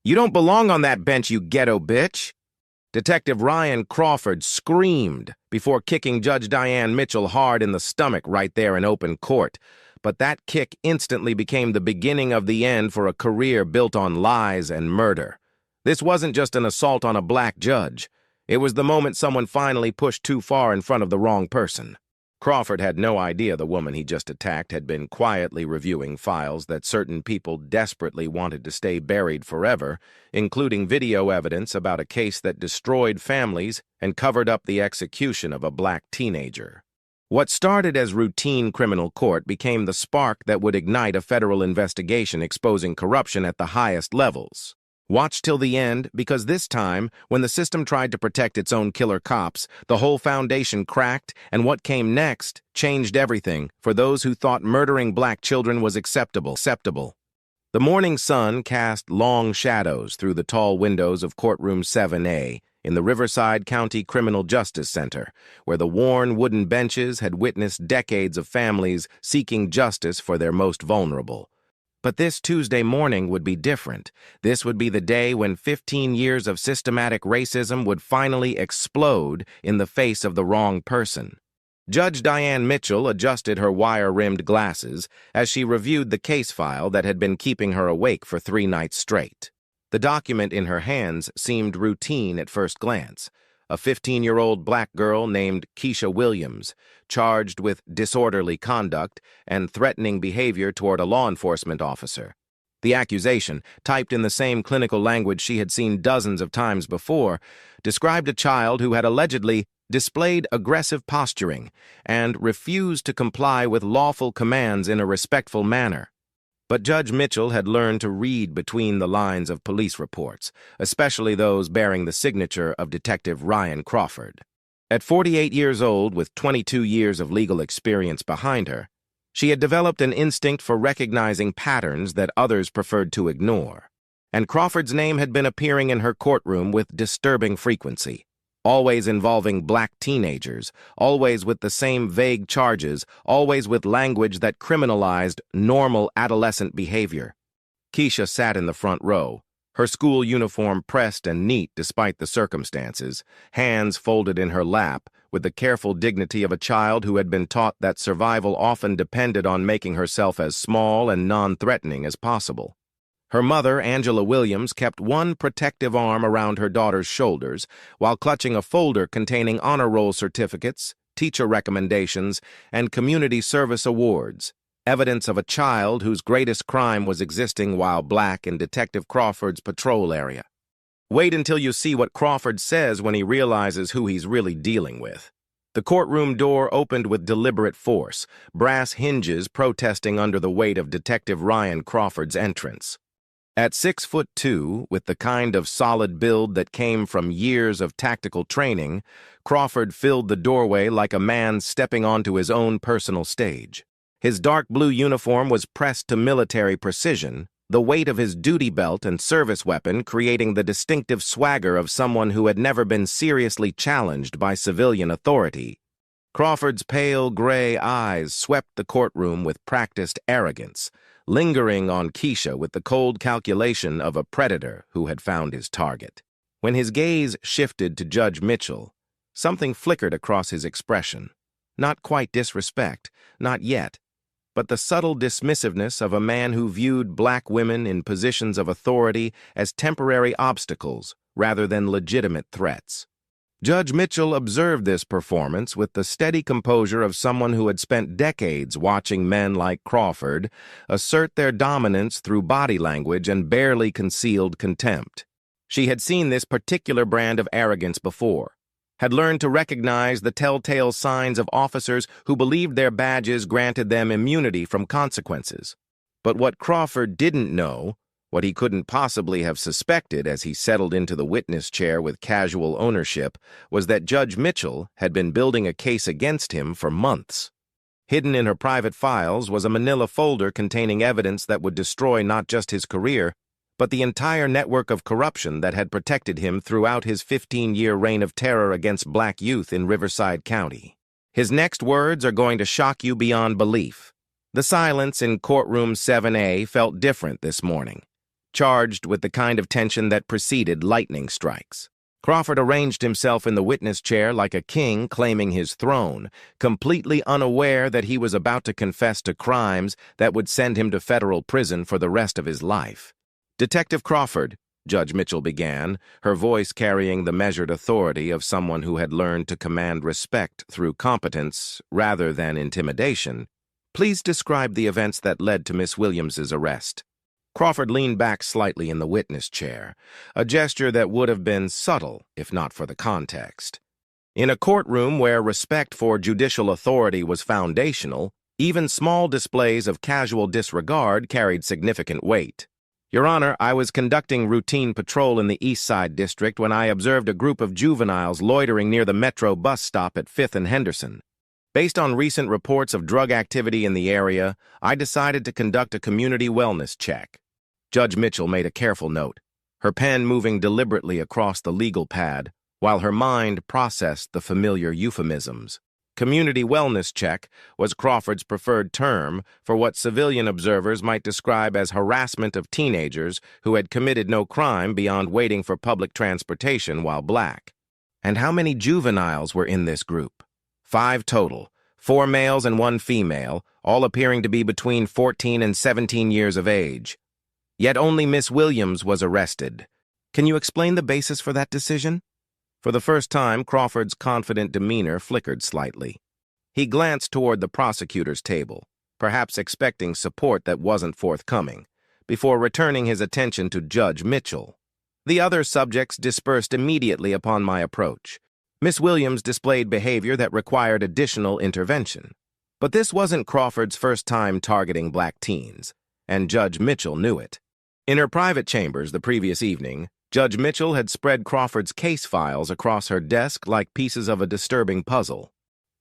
"You don't belong on that bench, you ghetto bitch!" Detective Ryan Crawford screamed before kicking Judge Diane Mitchell hard in the stomach right there in open court. But that kick instantly became the beginning of the end for a career built on lies and murder. This wasn't just an assault on a black judge. It was the moment someone finally pushed too far in front of the wrong person. Crawford had no idea the woman he just attacked had been quietly reviewing files that certain people desperately wanted to stay buried forever, including video evidence about a case that destroyed families and covered up the execution of a black teenager. What started as routine criminal court became the spark that would ignite a federal investigation exposing corruption at the highest levels. Watch till the end, because this time, when the system tried to protect its own killer cops, the whole foundation cracked, and what came next changed everything for those who thought murdering black children was acceptable. The morning sun cast long shadows through the tall windows of Courtroom 7A in the Riverside County Criminal Justice Center, where the worn wooden benches had witnessed decades of families seeking justice for their most vulnerable. But this Tuesday morning would be different. This would be the day when 15 years of systematic racism would finally explode in the face of the wrong person. Judge Diane Mitchell adjusted her wire-rimmed glasses as she reviewed the case file that had been keeping her awake for 3 nights straight. The document in her hands seemed routine at first glance. A 15-year-old black girl named Keisha Williams, charged with disorderly conduct and threatening behavior toward a law enforcement officer. The accusation, typed in the same clinical language she had seen dozens of times before, described a child who had allegedly displayed aggressive posturing and refused to comply with lawful commands in a respectful manner. But Judge Mitchell had learned to read between the lines of police reports, especially those bearing the signature of Detective Ryan Crawford. At 48 years old, with 22 years of legal experience behind her, she had developed an instinct for recognizing patterns that others preferred to ignore. And Crawford's name had been appearing in her courtroom with disturbing frequency. Always involving black teenagers, always with the same vague charges, always with language that criminalized normal adolescent behavior. Keisha sat in the front row, her school uniform pressed and neat despite the circumstances, hands folded in her lap, with the careful dignity of a child who had been taught that survival often depended on making herself as small and non-threatening as possible. Her mother, Angela Williams, kept one protective arm around her daughter's shoulders while clutching a folder containing honor roll certificates, teacher recommendations, and community service awards, evidence of a child whose greatest crime was existing while black in Detective Crawford's patrol area. Wait until you see what Crawford says when he realizes who he's really dealing with. The courtroom door opened with deliberate force, brass hinges protesting under the weight of Detective Ryan Crawford's entrance. At 6'2", with the kind of solid build that came from years of tactical training, Crawford filled the doorway like a man stepping onto his own personal stage. His dark blue uniform was pressed to military precision, the weight of his duty belt and service weapon creating the distinctive swagger of someone who had never been seriously challenged by civilian authority. Crawford's pale gray eyes swept the courtroom with practiced arrogance, lingering on Keisha with the cold calculation of a predator who had found his target. When his gaze shifted to Judge Mitchell, something flickered across his expression. Not quite disrespect, not yet, but the subtle dismissiveness of a man who viewed black women in positions of authority as temporary obstacles rather than legitimate threats. Judge Mitchell observed this performance with the steady composure of someone who had spent decades watching men like Crawford assert their dominance through body language and barely concealed contempt. She had seen this particular brand of arrogance before, had learned to recognize the telltale signs of officers who believed their badges granted them immunity from consequences. But what Crawford didn't know, what he couldn't possibly have suspected as he settled into the witness chair with casual ownership, was that Judge Mitchell had been building a case against him for months. Hidden in her private files was a manila folder containing evidence that would destroy not just his career, but the entire network of corruption that had protected him throughout his 15-year reign of terror against black youth in Riverside County. His next words are going to shock you beyond belief. The silence in Courtroom 7A felt different this morning. charged with the kind of tension that preceded lightning strikes. Crawford arranged himself in the witness chair like a king claiming his throne, completely unaware that he was about to confess to crimes that would send him to federal prison for the rest of his life. "Detective Crawford," Judge Mitchell began, her voice carrying the measured authority of someone who had learned to command respect through competence rather than intimidation, "please describe the events that led to Miss Williams's arrest." Crawford leaned back slightly in the witness chair, a gesture that would have been subtle if not for the context. In a courtroom where respect for judicial authority was foundational, even small displays of casual disregard carried significant weight. "Your Honor, I was conducting routine patrol in the East Side District when I observed a group of juveniles loitering near the Metro bus stop at 5th and Henderson. Based on recent reports of drug activity in the area, I decided to conduct a community wellness check." Judge Mitchell made a careful note, her pen moving deliberately across the legal pad, while her mind processed the familiar euphemisms. Community wellness check was Crawford's preferred term for what civilian observers might describe as harassment of teenagers who had committed no crime beyond waiting for public transportation while black. And how many juveniles were in this group? 5 total, 4 males and 1 female, all appearing to be between 14 and 17 years of age. Yet only Miss Williams was arrested. Can you explain the basis for that decision? For the first time, Crawford's confident demeanor flickered slightly. He glanced toward the prosecutor's table, perhaps expecting support that wasn't forthcoming, before returning his attention to Judge Mitchell. "The other subjects dispersed immediately upon my approach. Miss Williams displayed behavior that required additional intervention. But this wasn't Crawford's first time targeting black teens, and Judge Mitchell knew it. In her private chambers the previous evening, Judge Mitchell had spread Crawford's case files across her desk like pieces of a disturbing puzzle.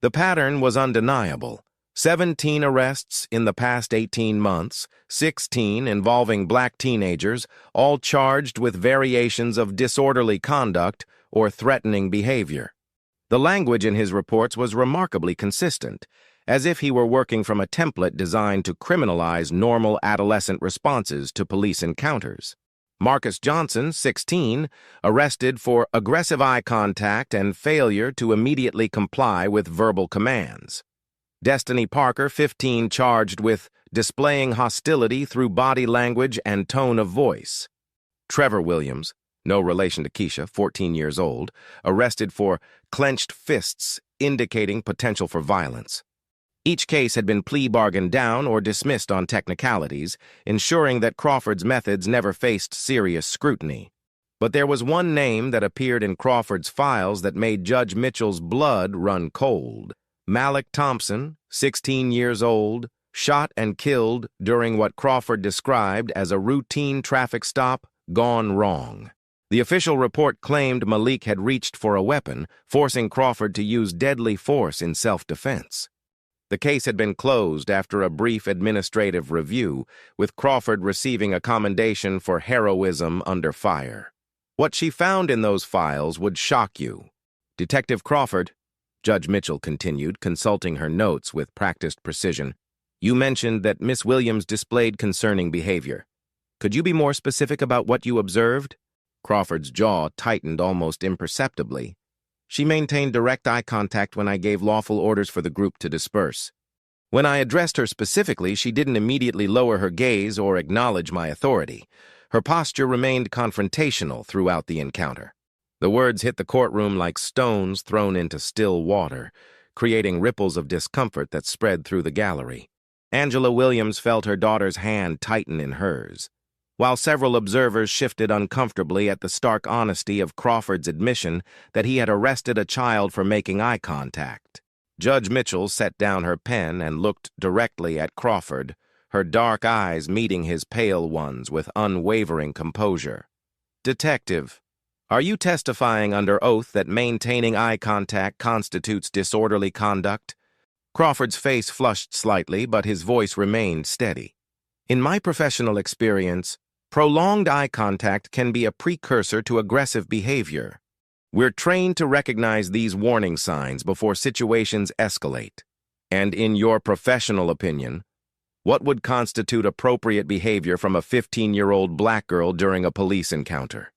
The pattern was undeniable. 17 arrests in the past 18 months, 16 involving black teenagers, all charged with variations of disorderly conduct or threatening behavior. The language in his reports was remarkably consistent, as if he were working from a template designed to criminalize normal adolescent responses to police encounters. Marcus Johnson, 16, arrested for aggressive eye contact and failure to immediately comply with verbal commands. Destiny Parker, 15, charged with displaying hostility through body language and tone of voice. Trevor Williams, no relation to Keisha, 14 years old, arrested for clenched fists indicating potential for violence. Each case had been plea bargained down or dismissed on technicalities, ensuring that Crawford's methods never faced serious scrutiny. But there was one name that appeared in Crawford's files that made Judge Mitchell's blood run cold. Malik Thompson, 16 years old, shot and killed during what Crawford described as a routine traffic stop gone wrong. The official report claimed Malik had reached for a weapon, forcing Crawford to use deadly force in self-defense. The case had been closed after a brief administrative review, with Crawford receiving a commendation for heroism under fire. What she found in those files would shock you. "Detective Crawford," Judge Mitchell continued, consulting her notes with practiced precision, "you mentioned that Miss Williams displayed concerning behavior. Could you be more specific about what you observed?" Crawford's jaw tightened almost imperceptibly. "She maintained direct eye contact when I gave lawful orders for the group to disperse. When I addressed her specifically, she didn't immediately lower her gaze or acknowledge my authority. Her posture remained confrontational throughout the encounter." The words hit the courtroom like stones thrown into still water, creating ripples of discomfort that spread through the gallery. Angela Williams felt her daughter's hand tighten in hers. While several observers shifted uncomfortably at the stark honesty of Crawford's admission that he had arrested a child for making eye contact, Judge Mitchell set down her pen and looked directly at Crawford, her dark eyes meeting his pale ones with unwavering composure. "Detective, are you testifying under oath that maintaining eye contact constitutes disorderly conduct?" Crawford's face flushed slightly, but his voice remained steady. "In my professional experience, prolonged eye contact can be a precursor to aggressive behavior. We're trained to recognize these warning signs before situations escalate. And in your professional opinion, What would constitute appropriate behavior from a 15-year-old black girl during a police encounter?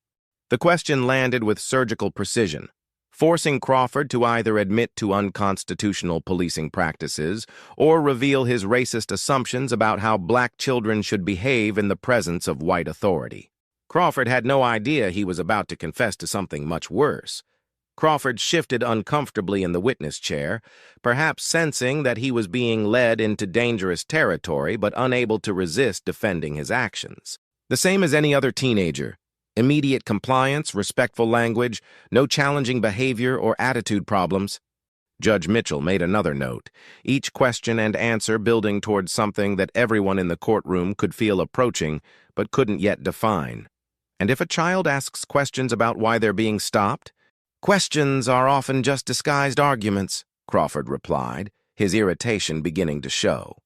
The question landed with surgical precision, forcing Crawford to either admit to unconstitutional policing practices or reveal his racist assumptions about how black children should behave in the presence of white authority. Crawford had no idea he was about to confess to something much worse. Crawford shifted uncomfortably in the witness chair, perhaps sensing that he was being led into dangerous territory but unable to resist defending his actions. The same as any other teenager. Immediate compliance, respectful language, no challenging behavior or attitude problems. Judge Mitchell made another note, each question and answer building towards something that everyone in the courtroom could feel approaching but couldn't yet define. And if a child asks questions about why they're being stopped, questions are often just disguised arguments, Crawford replied, his irritation beginning to show.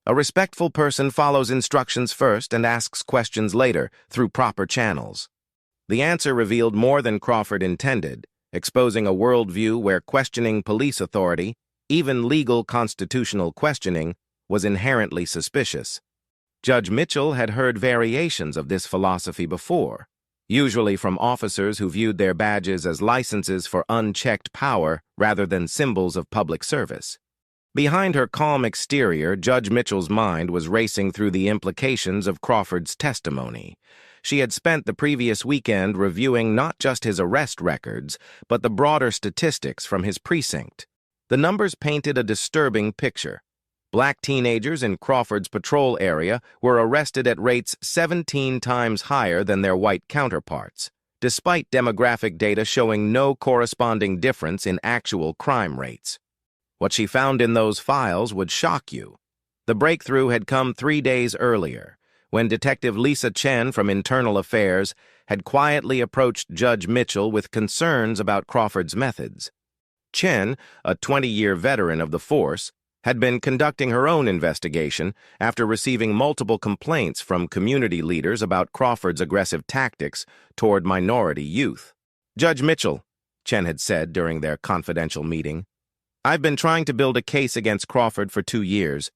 A respectful person follows instructions first and asks questions later through proper channels. The answer revealed more than Crawford intended, exposing a worldview where questioning police authority, even legal constitutional questioning, was inherently suspicious. Judge Mitchell had heard variations of this philosophy before, usually from officers who viewed their badges as licenses for unchecked power rather than symbols of public service. Behind her calm exterior, Judge Mitchell's mind was racing through the implications of Crawford's testimony. She had spent the previous weekend reviewing not just his arrest records, but the broader statistics from his precinct. The numbers painted a disturbing picture. Black teenagers in Crawford's patrol area were arrested at rates 17 times higher than their white counterparts, despite demographic data showing no corresponding difference in actual crime rates. What she found in those files would shock you. The breakthrough had come 3 days earlier, when Detective Lisa Chen from Internal Affairs had quietly approached Judge Mitchell with concerns about Crawford's methods. Chen, a 20-year veteran of the force, had been conducting her own investigation after receiving multiple complaints from community leaders about Crawford's aggressive tactics toward minority youth. "Judge Mitchell," Chen had said during their confidential meeting, "I've been trying to build a case against Crawford for 2 years.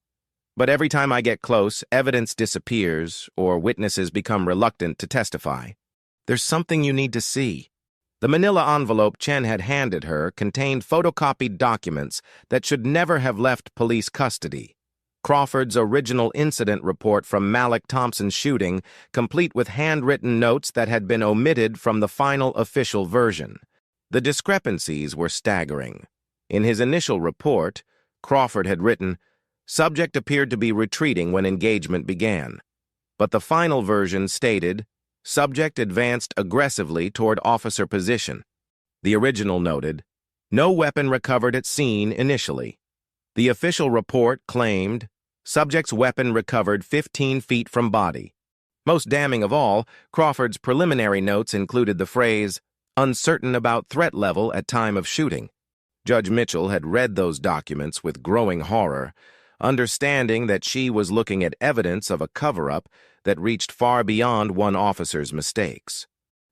But every time I get close, evidence disappears or witnesses become reluctant to testify. There's something you need to see." The manila envelope Chen had handed her contained photocopied documents that should never have left police custody. Crawford's original incident report from Malik Thompson's shooting, complete with handwritten notes that had been omitted from the final official version. The discrepancies were staggering. In his initial report, Crawford had written, "Subject appeared to be retreating when engagement began." But the final version stated, "Subject advanced aggressively toward officer position." The original noted, "No weapon recovered at scene initially." The official report claimed, "Subject's weapon recovered 15 feet from body." Most damning of all, Crawford's preliminary notes included the phrase, "uncertain about threat level at time of shooting." Judge Mitchell had read those documents with growing horror, understanding that she was looking at evidence of a cover-up that reached far beyond one officer's mistakes.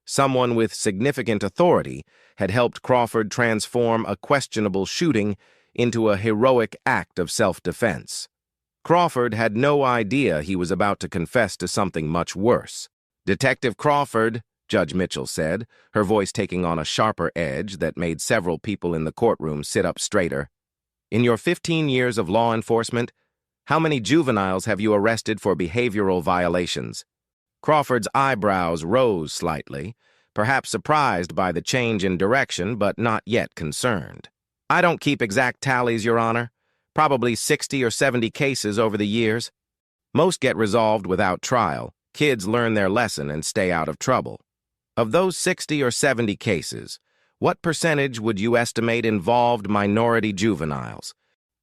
Someone with significant authority had helped Crawford transform a questionable shooting into a heroic act of self-defense. Crawford had no idea he was about to confess to something much worse. "Detective Crawford," Judge Mitchell said, her voice taking on a sharper edge that made several people in the courtroom sit up straighter, "in your 15 years of law enforcement, how many juveniles have you arrested for behavioral violations?" Crawford's eyebrows rose slightly, perhaps surprised by the change in direction, but not yet concerned. "I don't keep exact tallies, Your Honor. Probably 60 or 70 cases over the years. Most get resolved without trial. Kids learn their lesson and stay out of trouble. Of those 60 or 70 cases, what percentage would you estimate involved minority juveniles?"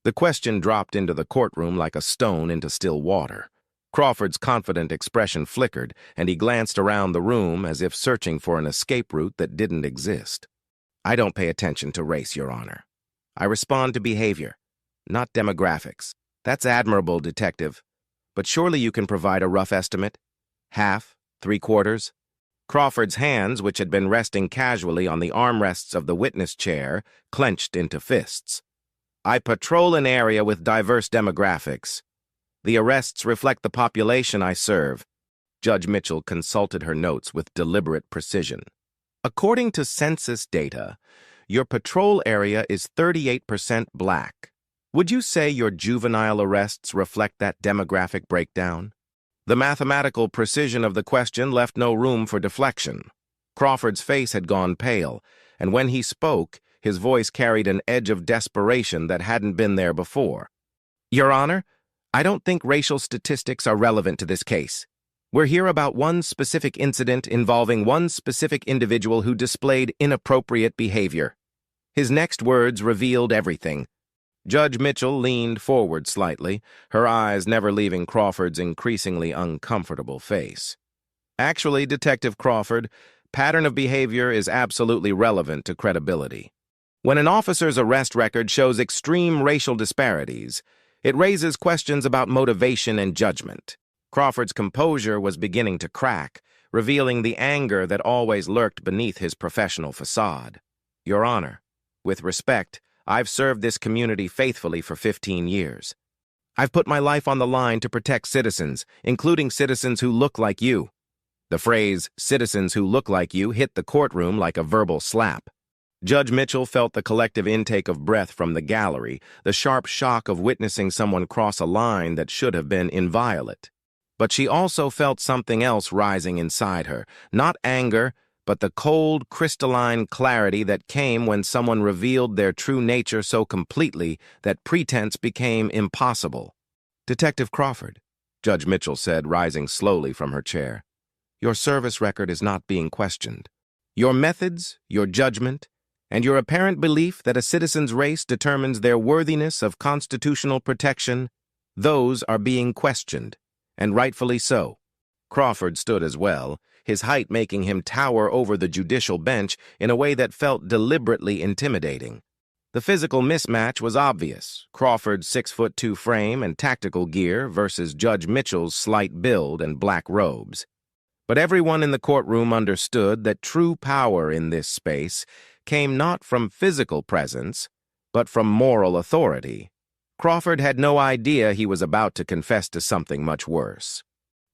The question dropped into the courtroom like a stone into still water. Crawford's confident expression flickered, and he glanced around the room as if searching for an escape route that didn't exist. "I don't pay attention to race, Your Honor. I respond to behavior, not demographics." "That's admirable, Detective. But surely you can provide a rough estimate? Half? 3/4? Crawford's hands, which had been resting casually on the armrests of the witness chair, clenched into fists. "I patrol an area with diverse demographics. The arrests reflect the population I serve. Judge Mitchell consulted her notes with deliberate precision. According to census data, your patrol area is 38% black. Would you say your juvenile arrests reflect that demographic breakdown? The mathematical precision of the question left no room for deflection. Crawford's face had gone pale, and when he spoke, his voice carried an edge of desperation that hadn't been there before. Your Honor, I don't think racial statistics are relevant to this case. We're here about one specific incident involving one specific individual who displayed inappropriate behavior. His next words revealed everything. Judge Mitchell leaned forward slightly, her eyes never leaving Crawford's increasingly uncomfortable face. Actually, Detective Crawford, pattern of behavior is absolutely relevant to credibility. When an officer's arrest record shows extreme racial disparities, it raises questions about motivation and judgment. Crawford's composure was beginning to crack, revealing the anger that always lurked beneath his professional facade. Your Honor, with respect, I've served this community faithfully for 15 years. I've put my life on the line to protect citizens, including citizens who look like you. The phrase, citizens who look like you, hit the courtroom like a verbal slap. Judge Mitchell felt the collective intake of breath from the gallery, the sharp shock of witnessing someone cross a line that should have been inviolate. But she also felt something else rising inside her, not anger, but the cold, crystalline clarity that came when someone revealed their true nature so completely that pretense became impossible. Detective Crawford, Judge Mitchell said, rising slowly from her chair, your service record is not being questioned. Your methods, your judgment, and your apparent belief that a citizen's race determines their worthiness of constitutional protection, those are being questioned, and rightfully so. Crawford stood as well, his height making him tower over the judicial bench in a way that felt deliberately intimidating. The physical mismatch was obvious, Crawford's 6'2" frame and tactical gear versus Judge Mitchell's slight build and black robes. But everyone in the courtroom understood that true power in this space came not from physical presence, but from moral authority. Crawford had no idea he was about to confess to something much worse.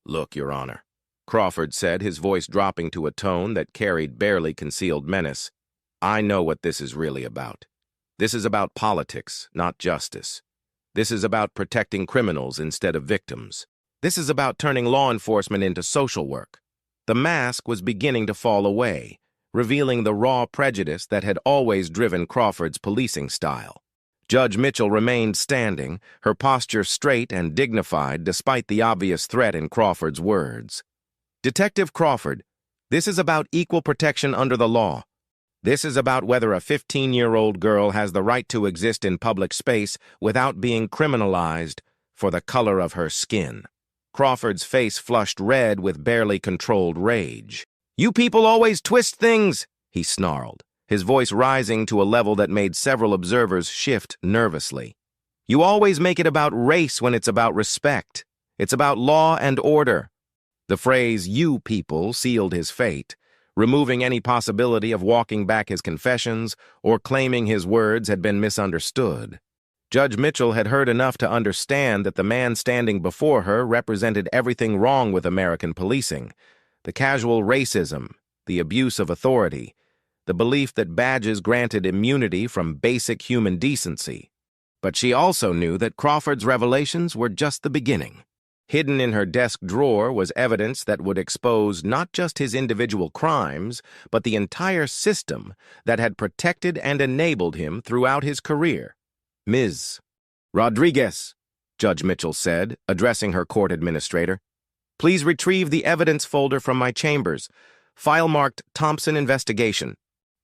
Look, Your Honor, Crawford said, his voice dropping to a tone that carried barely concealed menace. I know what this is really about. This is about politics, not justice. This is about protecting criminals instead of victims. This is about turning law enforcement into social work. The mask was beginning to fall away, revealing the raw prejudice that had always driven Crawford's policing style. Judge Mitchell remained standing, her posture straight and dignified despite the obvious threat in Crawford's words. Detective Crawford, this is about equal protection under the law. This is about whether a 15-year-old girl has the right to exist in public space without being criminalized for the color of her skin. Crawford's face flushed red with barely controlled rage. You people always twist things, he snarled, his voice rising to a level that made several observers shift nervously. You always make it about race when it's about respect. It's about law and order. The phrase, you people, sealed his fate, removing any possibility of walking back his confessions or claiming his words had been misunderstood. Judge Mitchell had heard enough to understand that the man standing before her represented everything wrong with American policing. The casual racism, the abuse of authority, the belief that badges granted immunity from basic human decency. But she also knew that Crawford's revelations were just the beginning. Hidden in her desk drawer was evidence that would expose not just his individual crimes, but the entire system that had protected and enabled him throughout his career. Ms. Rodriguez, Judge Mitchell said, addressing her court administrator, please retrieve the evidence folder from my chambers. File marked Thompson Investigation.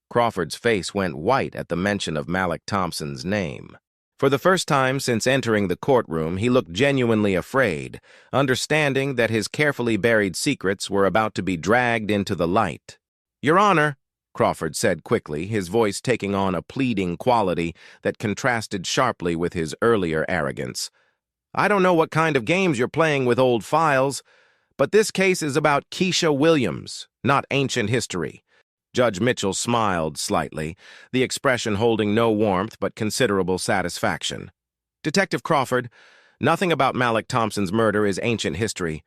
Crawford's face went white at the mention of Malik Thompson's name. For the first time since entering the courtroom, he looked genuinely afraid, understanding that his carefully buried secrets were about to be dragged into the light. Your Honor, Crawford said quickly, his voice taking on a pleading quality that contrasted sharply with his earlier arrogance. I don't know what kind of games you're playing with old files, but this case is about Keisha Williams, not ancient history. Judge Mitchell smiled slightly, the expression holding no warmth but considerable satisfaction. Detective Crawford, Nothing about Malik Thompson's murder is ancient history,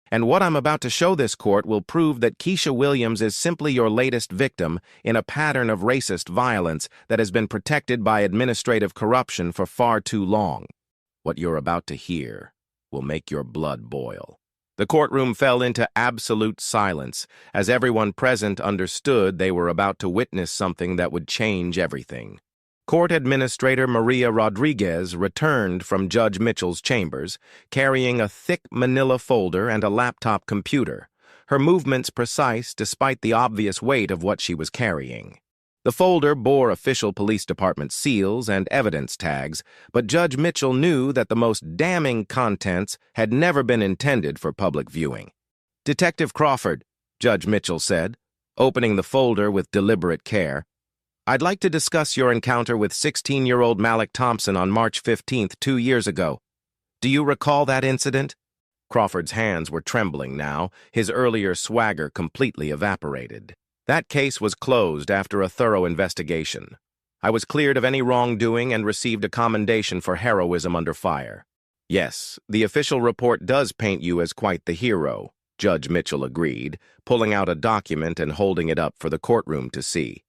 and what I'm about to show this court will prove that Keisha Williams is simply your latest victim in a pattern of racist violence that has been protected by administrative corruption for far too long. What you're about to hear will make your blood boil. The courtroom fell into absolute silence as everyone present understood they were about to witness something that would change everything. Court Administrator Maria Rodriguez returned from Judge Mitchell's chambers, carrying a thick manila folder and a laptop computer, her movements precise despite the obvious weight of what she was carrying. The folder bore official police department seals and evidence tags, but Judge Mitchell knew that the most damning contents had never been intended for public viewing. "Detective Crawford," Judge Mitchell said, opening the folder with deliberate care, "I'd like to discuss your encounter with 16-year-old Malik Thompson on March 15th, 2 years ago. Do you recall that incident?" Crawford's hands were trembling now, his earlier swagger completely evaporated. "That case was closed after a thorough investigation. I was cleared of any wrongdoing and received a commendation for heroism under fire." "Yes, the official report does paint you as quite the hero," Judge Mitchell agreed, pulling out a document and holding it up for the courtroom to see.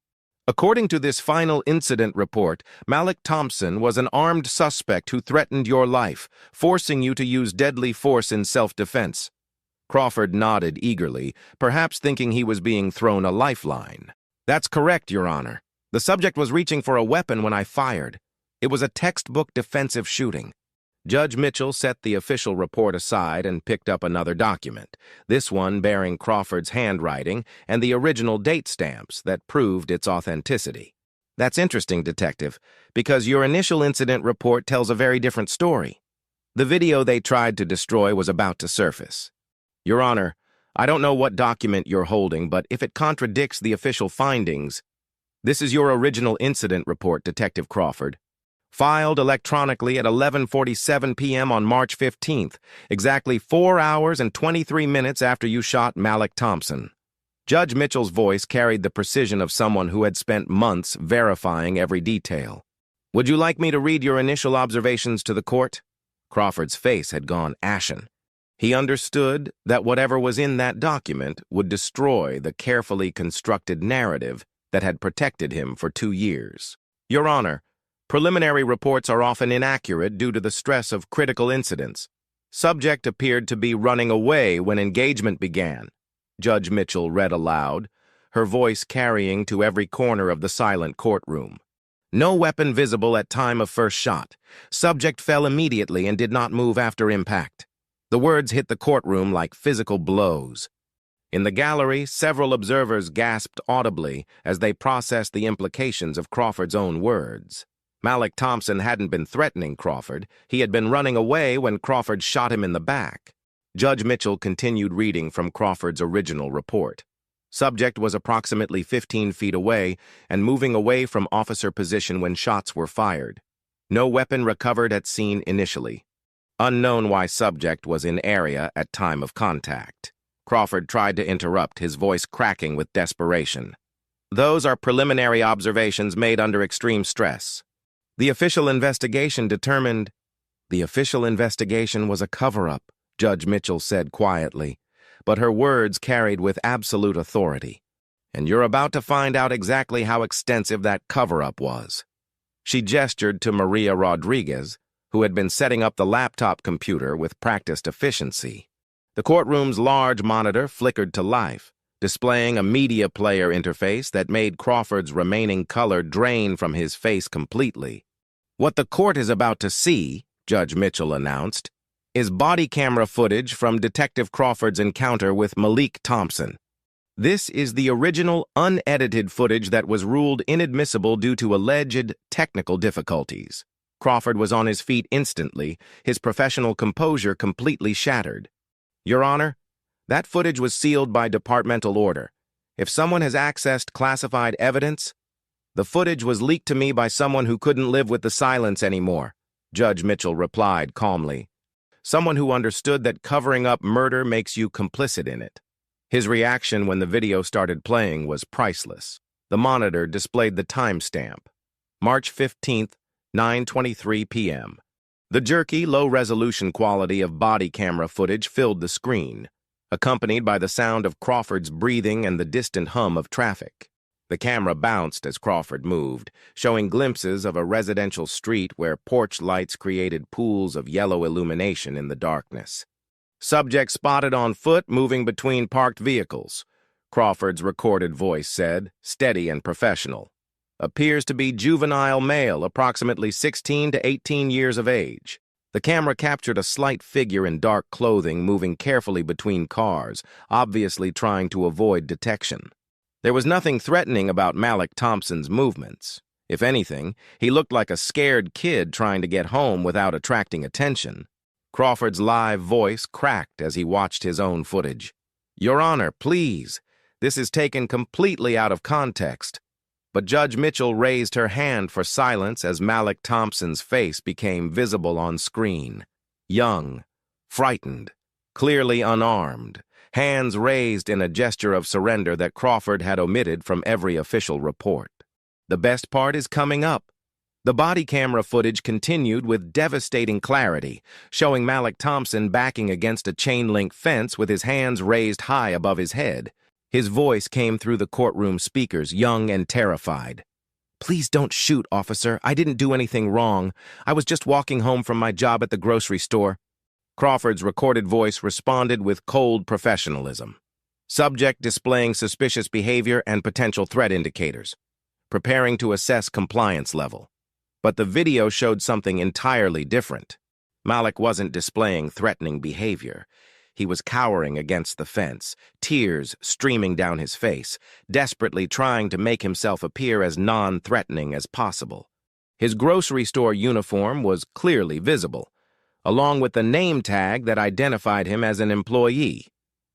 "According to this final incident report, Malik Thompson was an armed suspect who threatened your life, forcing you to use deadly force in self-defense." Crawford nodded eagerly, perhaps thinking he was being thrown a lifeline. "That's correct, Your Honor. The subject was reaching for a weapon when I fired. It was a textbook defensive shooting." Judge Mitchell set the official report aside and picked up another document, this one bearing Crawford's handwriting and the original date stamps that proved its authenticity. "That's interesting, Detective, because your initial incident report tells a very different story. The video they tried to destroy was about to surface." "Your Honor, I don't know what document you're holding, but if it contradicts the official findings, this is your original incident report, Detective Crawford. Filed electronically at 11:47 p.m. on March 15th, exactly 4 hours and 23 minutes after you shot Malik Thompson." Judge Mitchell's voice carried the precision of someone who had spent months verifying every detail. "Would you like me to read your initial observations to the court?" Crawford's face had gone ashen. He understood that whatever was in that document would destroy the carefully constructed narrative that had protected him for 2 years. "Your Honor, preliminary reports are often inaccurate due to the stress of critical incidents. Subject appeared to be running away when engagement began," Judge Mitchell read aloud, her voice carrying to every corner of the silent courtroom. "No weapon visible at time of first shot. Subject fell immediately and did not move after impact." The words hit the courtroom like physical blows. In the gallery, several observers gasped audibly as they processed the implications of Crawford's own words. Malik Thompson hadn't been threatening Crawford. He had been running away when Crawford shot him in the back. Judge Mitchell continued reading from Crawford's original report. Subject was approximately 15 feet away and moving away from officer position when shots were fired. No weapon recovered at scene initially. Unknown why subject was in area at time of contact. Crawford tried to interrupt, his voice cracking with desperation. "Those are preliminary observations made under extreme stress. The official investigation determined—" "The official investigation was a cover-up," Judge Mitchell said quietly, but her words carried with absolute authority. "And you're about to find out exactly how extensive that cover-up was." She gestured to Maria Rodriguez, who had been setting up the laptop computer with practiced efficiency. The courtroom's large monitor flickered to life, displaying a media player interface that made Crawford's remaining color drain from his face completely. "What the court is about to see," Judge Mitchell announced, "is body camera footage from Detective Crawford's encounter with Malik Thompson. This is the original unedited footage that was ruled inadmissible due to alleged technical difficulties." Crawford was on his feet instantly, his professional composure completely shattered. "Your Honor, that footage was sealed by departmental order. If someone has accessed classified evidence, the footage was leaked to me by someone who couldn't live with the silence anymore," Judge Mitchell replied calmly. "Someone who understood that covering up murder makes you complicit in it." His reaction when the video started playing was priceless. The monitor displayed the timestamp. March 15th, 9:23 p.m. The jerky, low-resolution quality of body camera footage filled the screen, accompanied by the sound of Crawford's breathing and the distant hum of traffic. The camera bounced as Crawford moved, showing glimpses of a residential street where porch lights created pools of yellow illumination in the darkness. Subject spotted on foot moving between parked vehicles. Crawford's recorded voice said, steady and professional. Appears to be juvenile male, approximately 16 to 18 years of age. The camera captured a slight figure in dark clothing moving carefully between cars, obviously trying to avoid detection. There was nothing threatening about Malik Thompson's movements. If anything, he looked like a scared kid trying to get home without attracting attention. Crawford's live voice cracked as he watched his own footage. "Your Honor, please. This is taken completely out of context." But Judge Mitchell raised her hand for silence as Malik Thompson's face became visible on screen. Young, frightened, clearly unarmed, hands raised in a gesture of surrender that Crawford had omitted from every official report. The best part is coming up. The body camera footage continued with devastating clarity, showing Malik Thompson backing against a chain-link fence with his hands raised high above his head. His voice came through the courtroom speakers, young and terrified. "Please don't shoot, officer. I didn't do anything wrong. I was just walking home from my job at the grocery store." Crawford's recorded voice responded with cold professionalism. Subject displaying suspicious behavior and potential threat indicators. Preparing to assess compliance level. But the video showed something entirely different. Malik wasn't displaying threatening behavior. He was cowering against the fence, tears streaming down his face, desperately trying to make himself appear as non-threatening as possible. His grocery store uniform was clearly visible, along with the name tag that identified him as an employee.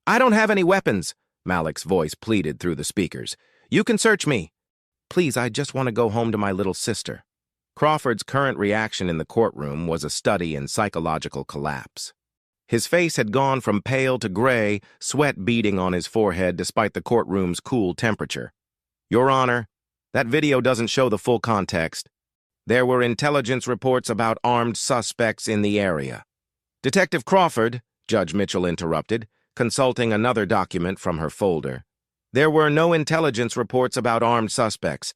"I don't have any weapons," Malik's voice pleaded through the speakers. "You can search me. Please, I just want to go home to my little sister." Crawford's current reaction in the courtroom was a study in psychological collapse. His face had gone from pale to gray, sweat beading on his forehead despite the courtroom's cool temperature. "Your Honor, that video doesn't show the full context. There were intelligence reports about armed suspects in the area." "Detective Crawford," Judge Mitchell interrupted, consulting another document from her folder. "There were no intelligence reports about armed suspects.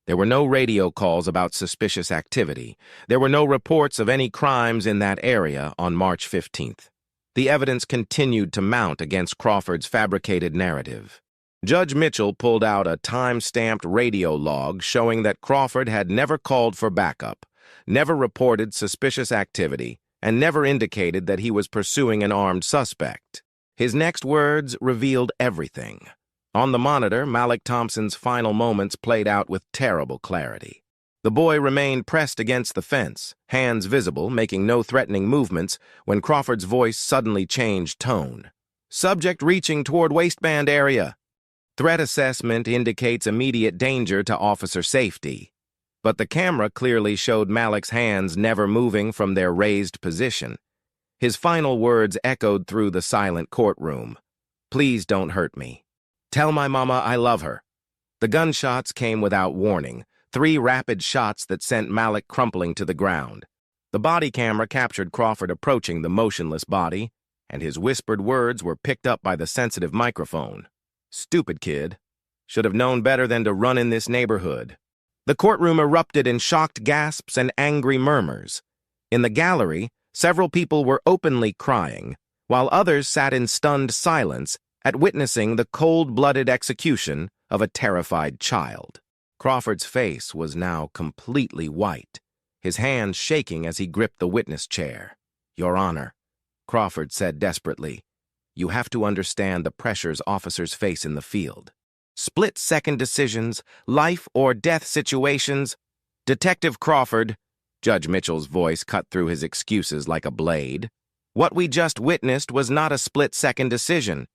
There were no radio calls about suspicious activity. There were no reports of any crimes in that area on March 15th. The evidence continued to mount against Crawford's fabricated narrative. Judge Mitchell pulled out a time-stamped radio log showing that Crawford had never called for backup, never reported suspicious activity, and never indicated that he was pursuing an armed suspect. His next words revealed everything. On the monitor, Malik Thompson's final moments played out with terrible clarity. The boy remained pressed against the fence, hands visible, making no threatening movements, when Crawford's voice suddenly changed tone. "Subject reaching toward waistband area. Threat assessment indicates immediate danger to officer safety." But the camera clearly showed Malik's hands never moving from their raised position. His final words echoed through the silent courtroom. "Please don't hurt me. Tell my mama I love her." The gunshots came without warning, 3 rapid shots that sent Malik crumpling to the ground. The body camera captured Crawford approaching the motionless body, and his whispered words were picked up by the sensitive microphone. "Stupid kid. Should have known better than to run in this neighborhood." The courtroom erupted in shocked gasps and angry murmurs. In the gallery, several people were openly crying, while others sat in stunned silence at witnessing the cold-blooded execution of a terrified child. Crawford's face was now completely white, his hands shaking as he gripped the witness chair. "Your Honor," Crawford said desperately, "you have to understand the pressures officers face in the field. Split-second decisions, life-or-death situations." "Detective Crawford," Judge Mitchell's voice cut through his excuses like a blade, "what we just witnessed was not a split-second decision.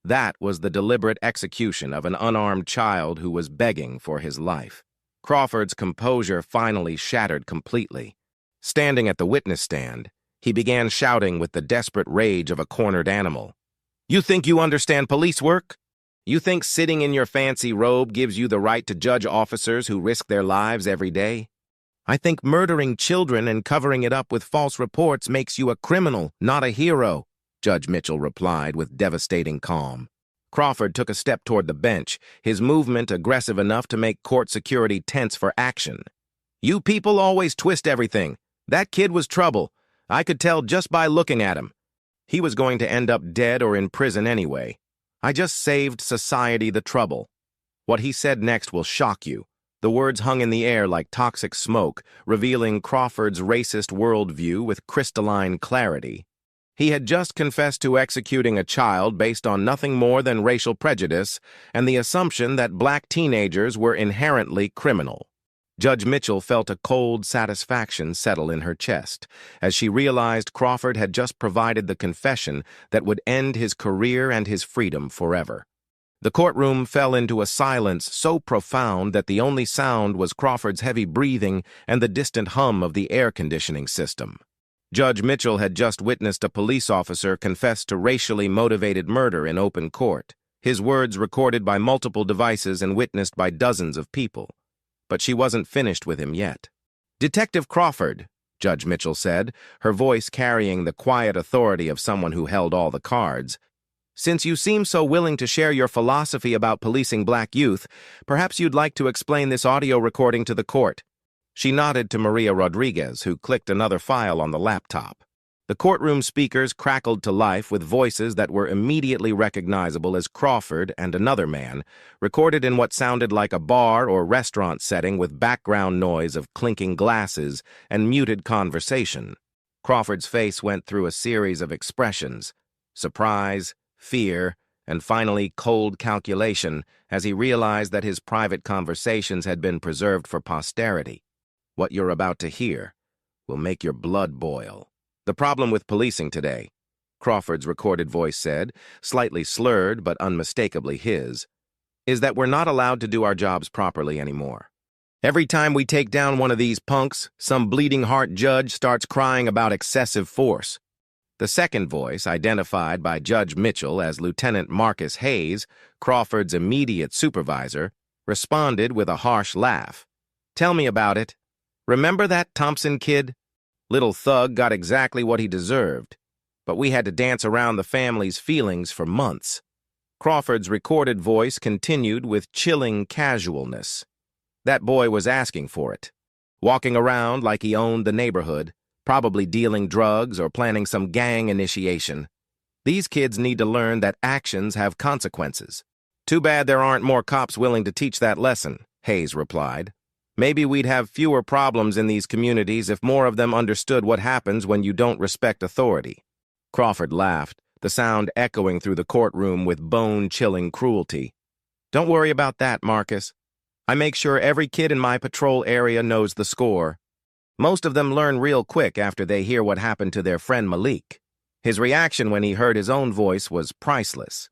That was the deliberate execution of an unarmed child who was begging for his life." Crawford's composure finally shattered completely. Standing at the witness stand, he began shouting with the desperate rage of a cornered animal. "You think you understand police work? You think sitting in your fancy robe gives you the right to judge officers who risk their lives every day? I think murdering children and covering it up with false reports makes you a criminal, not a hero, Judge Mitchell replied with devastating calm. Crawford took a step toward the bench, his movement aggressive enough to make court security tense for action. You people always twist everything. That kid was trouble. I could tell just by looking at him. He was going to end up dead or in prison anyway. I just saved society the trouble. What he said next will shock you. The words hung in the air like toxic smoke, revealing Crawford's racist worldview with crystalline clarity. He had just confessed to executing a child based on nothing more than racial prejudice and the assumption that black teenagers were inherently criminal. Judge Mitchell felt a cold satisfaction settle in her chest as she realized Crawford had just provided the confession that would end his career and his freedom forever. The courtroom fell into a silence so profound that the only sound was Crawford's heavy breathing and the distant hum of the air conditioning system. Judge Mitchell had just witnessed a police officer confess to racially motivated murder in open court, his words recorded by multiple devices and witnessed by dozens of people. But she wasn't finished with him yet. "Detective Crawford," Judge Mitchell said, her voice carrying the quiet authority of someone who held all the cards, "since you seem so willing to share your philosophy about policing black youth, perhaps you'd like to explain this audio recording to the court." She nodded to Maria Rodriguez, who clicked another file on the laptop. The courtroom speakers crackled to life with voices that were immediately recognizable as Crawford and another man, recorded in what sounded like a bar or restaurant setting with background noise of clinking glasses and muted conversation. Crawford's face went through a series of expressions: surprise, fear, and finally cold calculation as he realized that his private conversations had been preserved for posterity. What you're about to hear will make your blood boil. "The problem with policing today," Crawford's recorded voice said, slightly slurred but unmistakably his, "is that we're not allowed to do our jobs properly anymore. Every time we take down one of these punks, some bleeding heart judge starts crying about excessive force." The second voice, identified by Judge Mitchell as Lieutenant Marcus Hayes, Crawford's immediate supervisor, responded with a harsh laugh. "Tell me about it. Remember that Thompson kid? Little thug got exactly what he deserved, but we had to dance around the family's feelings for months." Crawford's recorded voice continued with chilling casualness. "That boy was asking for it, walking around like he owned the neighborhood, probably dealing drugs or planning some gang initiation. These kids need to learn that actions have consequences." "Too bad there aren't more cops willing to teach that lesson," Hayes replied. "Maybe we'd have fewer problems in these communities if more of them understood what happens when you don't respect authority." Crawford laughed, the sound echoing through the courtroom with bone-chilling cruelty. "Don't worry about that, Marcus. I make sure every kid in my patrol area knows the score. Most of them learn real quick after they hear what happened to their friend Malik." His reaction when he heard his own voice was priceless.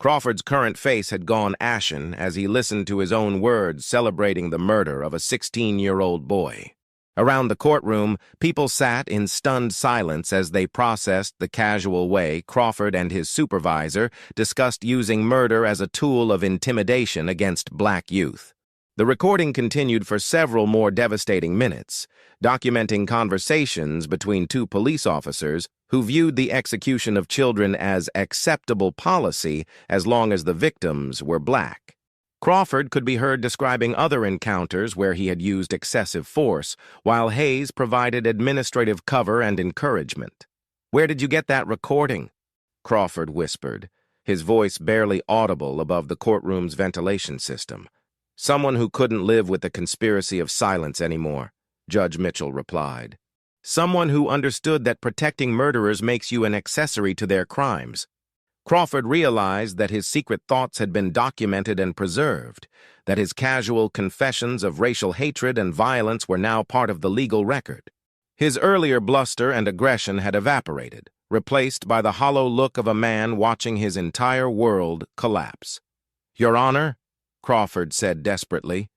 Crawford's current face had gone ashen as he listened to his own words celebrating the murder of a 16-year-old boy. Around the courtroom, people sat in stunned silence as they processed the casual way Crawford and his supervisor discussed using murder as a tool of intimidation against black youth. The recording continued for several more devastating minutes, documenting conversations between two police officers who viewed the execution of children as acceptable policy as long as the victims were black. Crawford could be heard describing other encounters where he had used excessive force, while Hayes provided administrative cover and encouragement. "Where did you get that recording?" Crawford whispered, his voice barely audible above the courtroom's ventilation system. "Someone who couldn't live with the conspiracy of silence anymore," Judge Mitchell replied. "Someone who understood that protecting murderers makes you an accessory to their crimes." Crawford realized that his secret thoughts had been documented and preserved, that his casual confessions of racial hatred and violence were now part of the legal record. His earlier bluster and aggression had evaporated, replaced by the hollow look of a man watching his entire world collapse. "Your Honor," Crawford said desperately,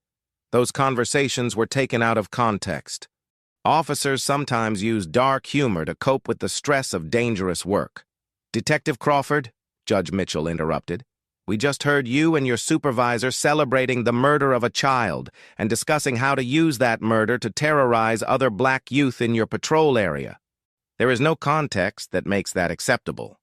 "those conversations were taken out of context. Officers sometimes use dark humor to cope with the stress of dangerous work." "Detective Crawford," Judge Mitchell interrupted, We just heard you and your supervisor celebrating the murder of a child and discussing how to use that murder to terrorize other black youth in your patrol area. There is no context that makes that acceptable.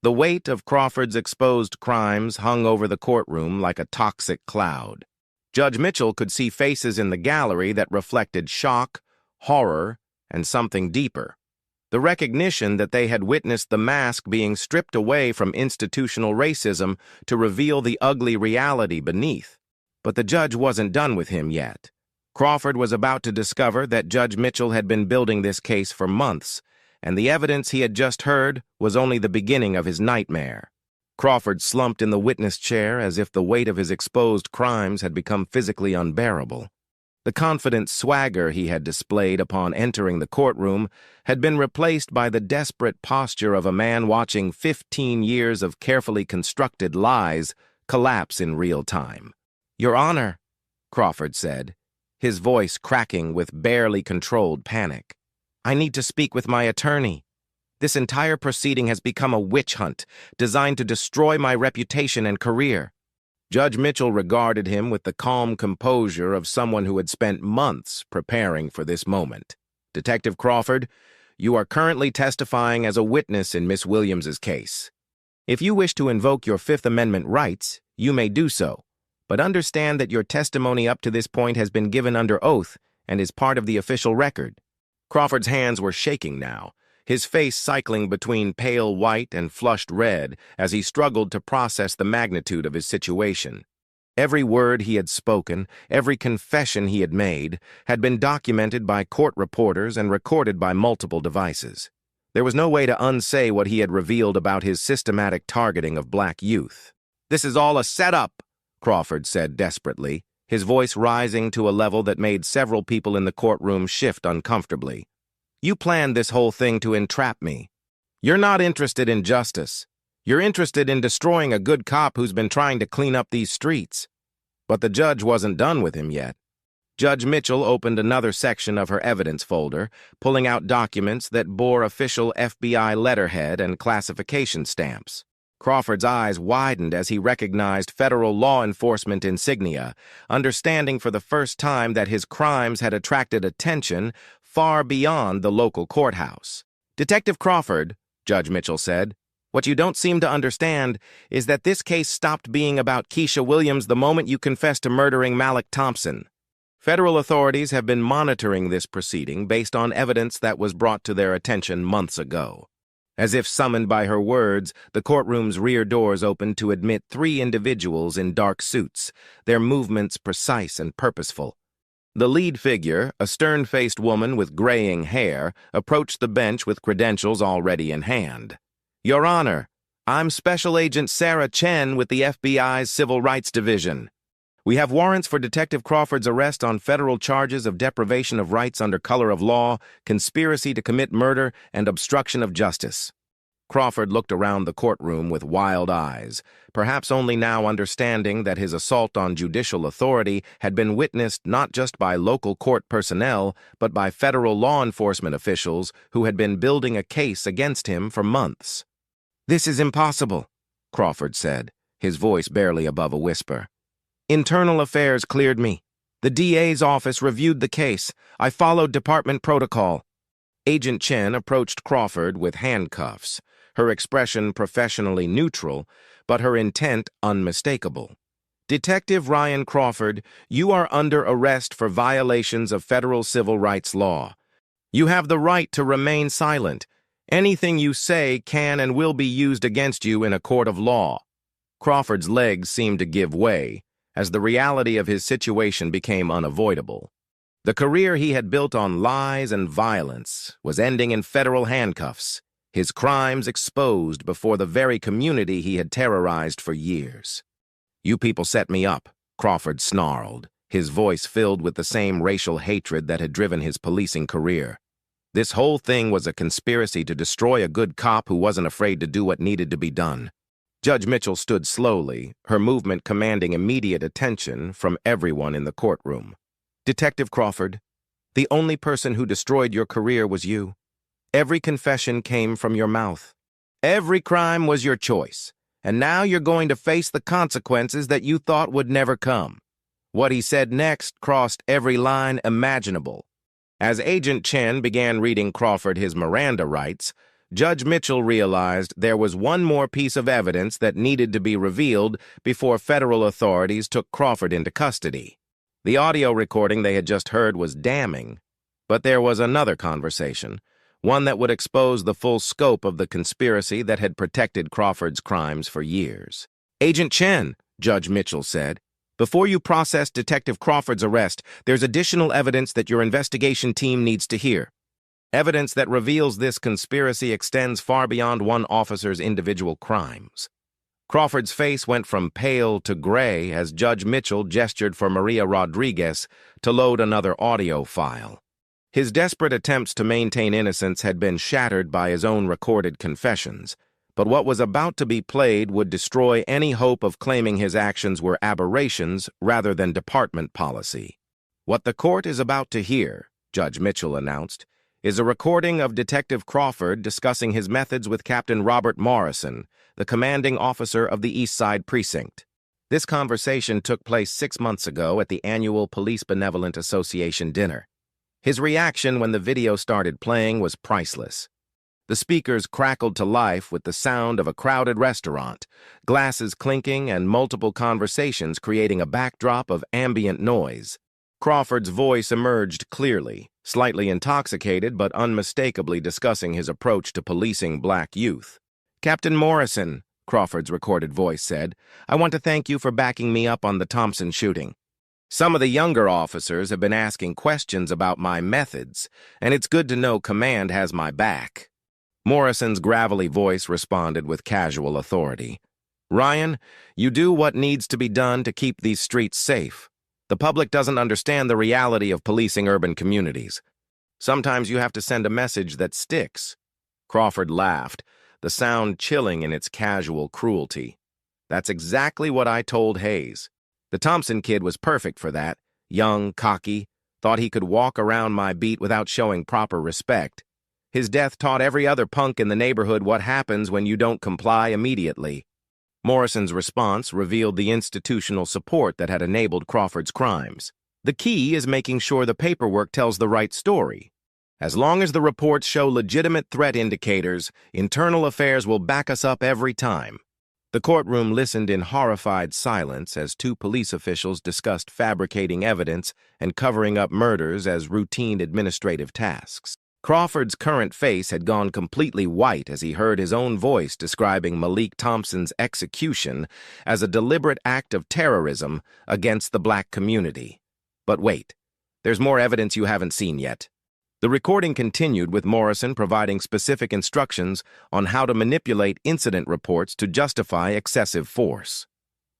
The weight of Crawford's exposed crimes hung over the courtroom like a toxic cloud. Judge Mitchell could see faces in the gallery that reflected shock, horror, and something deeper. The recognition that they had witnessed the mask being stripped away from institutional racism to reveal the ugly reality beneath. But the judge wasn't done with him yet. Crawford was about to discover that Judge Mitchell had been building this case for months, and the evidence he had just heard was only the beginning of his nightmare. Crawford slumped in the witness chair as if the weight of his exposed crimes had become physically unbearable. The confident swagger he had displayed upon entering the courtroom had been replaced by the desperate posture of a man watching 15 years of carefully constructed lies collapse in real time. "Your Honor," Crawford said, his voice cracking with barely controlled panic. "I need to speak with my attorney. This entire proceeding has become a witch hunt designed to destroy my reputation and career." Judge Mitchell regarded him with the calm composure of someone who had spent months preparing for this moment. "Detective Crawford, you are currently testifying as a witness in Miss Williams's case. If you wish to invoke your Fifth Amendment rights, you may do so, but understand that your testimony up to this point has been given under oath and is part of the official record." Crawford's hands were shaking now, his face cycling between pale white and flushed red as he struggled to process the magnitude of his situation. Every word he had spoken, every confession he had made, had been documented by court reporters and recorded by multiple devices. There was no way to unsay what he had revealed about his systematic targeting of black youth. "This is all a setup," Crawford said desperately, his voice rising to a level that made several people in the courtroom shift uncomfortably. "You planned this whole thing to entrap me. You're not interested in justice. You're interested in destroying a good cop who's been trying to clean up these streets." But the judge wasn't done with him yet. Judge Mitchell opened another section of her evidence folder, pulling out documents that bore official FBI letterhead and classification stamps. Crawford's eyes widened as he recognized federal law enforcement insignia, understanding for the first time that his crimes had attracted attention far beyond the local courthouse. "Detective Crawford," Judge Mitchell said, "what you don't seem to understand is that this case stopped being about Keisha Williams the moment you confessed to murdering Malik Thompson. Federal authorities have been monitoring this proceeding based on evidence that was brought to their attention months ago." As if summoned by her words, the courtroom's rear doors opened to admit 3 individuals in dark suits, their movements precise and purposeful. The lead figure, a stern-faced woman with graying hair, approached the bench with credentials already in hand. "Your Honor, I'm Special Agent Sarah Chen with the FBI's Civil Rights Division. We have warrants for Detective Crawford's arrest on federal charges of deprivation of rights under color of law, conspiracy to commit murder, and obstruction of justice." Crawford looked around the courtroom with wild eyes, perhaps only now understanding that his assault on judicial authority had been witnessed not just by local court personnel, but by federal law enforcement officials who had been building a case against him for months. "This is impossible," Crawford said, his voice barely above a whisper. "Internal Affairs cleared me. The DA's office reviewed the case. I followed department protocol." Agent Chen approached Crawford with handcuffs, her expression professionally neutral, but her intent unmistakable. "Detective Ryan Crawford, you are under arrest for violations of federal civil rights law. You have the right to remain silent. Anything you say can and will be used against you in a court of law." Crawford's legs seemed to give way, as the reality of his situation became unavoidable. The career he had built on lies and violence was ending in federal handcuffs, his crimes exposed before the very community he had terrorized for years. "You people set me up," Crawford snarled, his voice filled with the same racial hatred that had driven his policing career. This whole thing was a conspiracy to destroy a good cop who wasn't afraid to do what needed to be done. Judge Mitchell stood slowly, her movement commanding immediate attention from everyone in the courtroom. "Detective Crawford, the only person who destroyed your career was you. Every confession came from your mouth. Every crime was your choice, and now you're going to face the consequences that you thought would never come." What he said next crossed every line imaginable. As Agent Chen began reading Crawford his Miranda rights, Judge Mitchell realized there was one more piece of evidence that needed to be revealed before federal authorities took Crawford into custody. The audio recording they had just heard was damning, but there was another conversation, one that would expose the full scope of the conspiracy that had protected Crawford's crimes for years. "Agent Chen," Judge Mitchell said, "before you process Detective Crawford's arrest, there's additional evidence that your investigation team needs to hear. Evidence that reveals this conspiracy extends far beyond one officer's individual crimes." Crawford's face went from pale to gray as Judge Mitchell gestured for Maria Rodriguez to load another audio file. His desperate attempts to maintain innocence had been shattered by his own recorded confessions, but what was about to be played would destroy any hope of claiming his actions were aberrations rather than department policy. "What the court is about to hear," Judge Mitchell announced, "is a recording of Detective Crawford discussing his methods with Captain Robert Morrison, the commanding officer of the East Side Precinct. This conversation took place 6 months ago at the annual Police Benevolent Association dinner. His reaction when the video started playing was priceless. The speakers crackled to life with the sound of a crowded restaurant, glasses clinking and multiple conversations creating a backdrop of ambient noise. Crawford's voice emerged clearly, slightly intoxicated but unmistakably discussing his approach to policing black youth. "Captain Morrison," Crawford's recorded voice said, "I want to thank you for backing me up on the Thompson shooting. Some of the younger officers have been asking questions about my methods, and it's good to know command has my back." Morrison's gravelly voice responded with casual authority. "Ryan, you do what needs to be done to keep these streets safe. The public doesn't understand the reality of policing urban communities. Sometimes you have to send a message that sticks." Crawford laughed, the sound chilling in its casual cruelty. "That's exactly what I told Hayes. The Thompson kid was perfect for that. Young, cocky, thought he could walk around my beat without showing proper respect. His death taught every other punk in the neighborhood what happens when you don't comply immediately." Morrison's response revealed the institutional support that had enabled Crawford's crimes. "The key is making sure the paperwork tells the right story. As long as the reports show legitimate threat indicators, internal affairs will back us up every time." The courtroom listened in horrified silence as two police officials discussed fabricating evidence and covering up murders as routine administrative tasks. Crawford's current face had gone completely white as he heard his own voice describing Malik Thompson's execution as a deliberate act of terrorism against the black community. But wait, there's more evidence you haven't seen yet. The recording continued with Morrison providing specific instructions on how to manipulate incident reports to justify excessive force.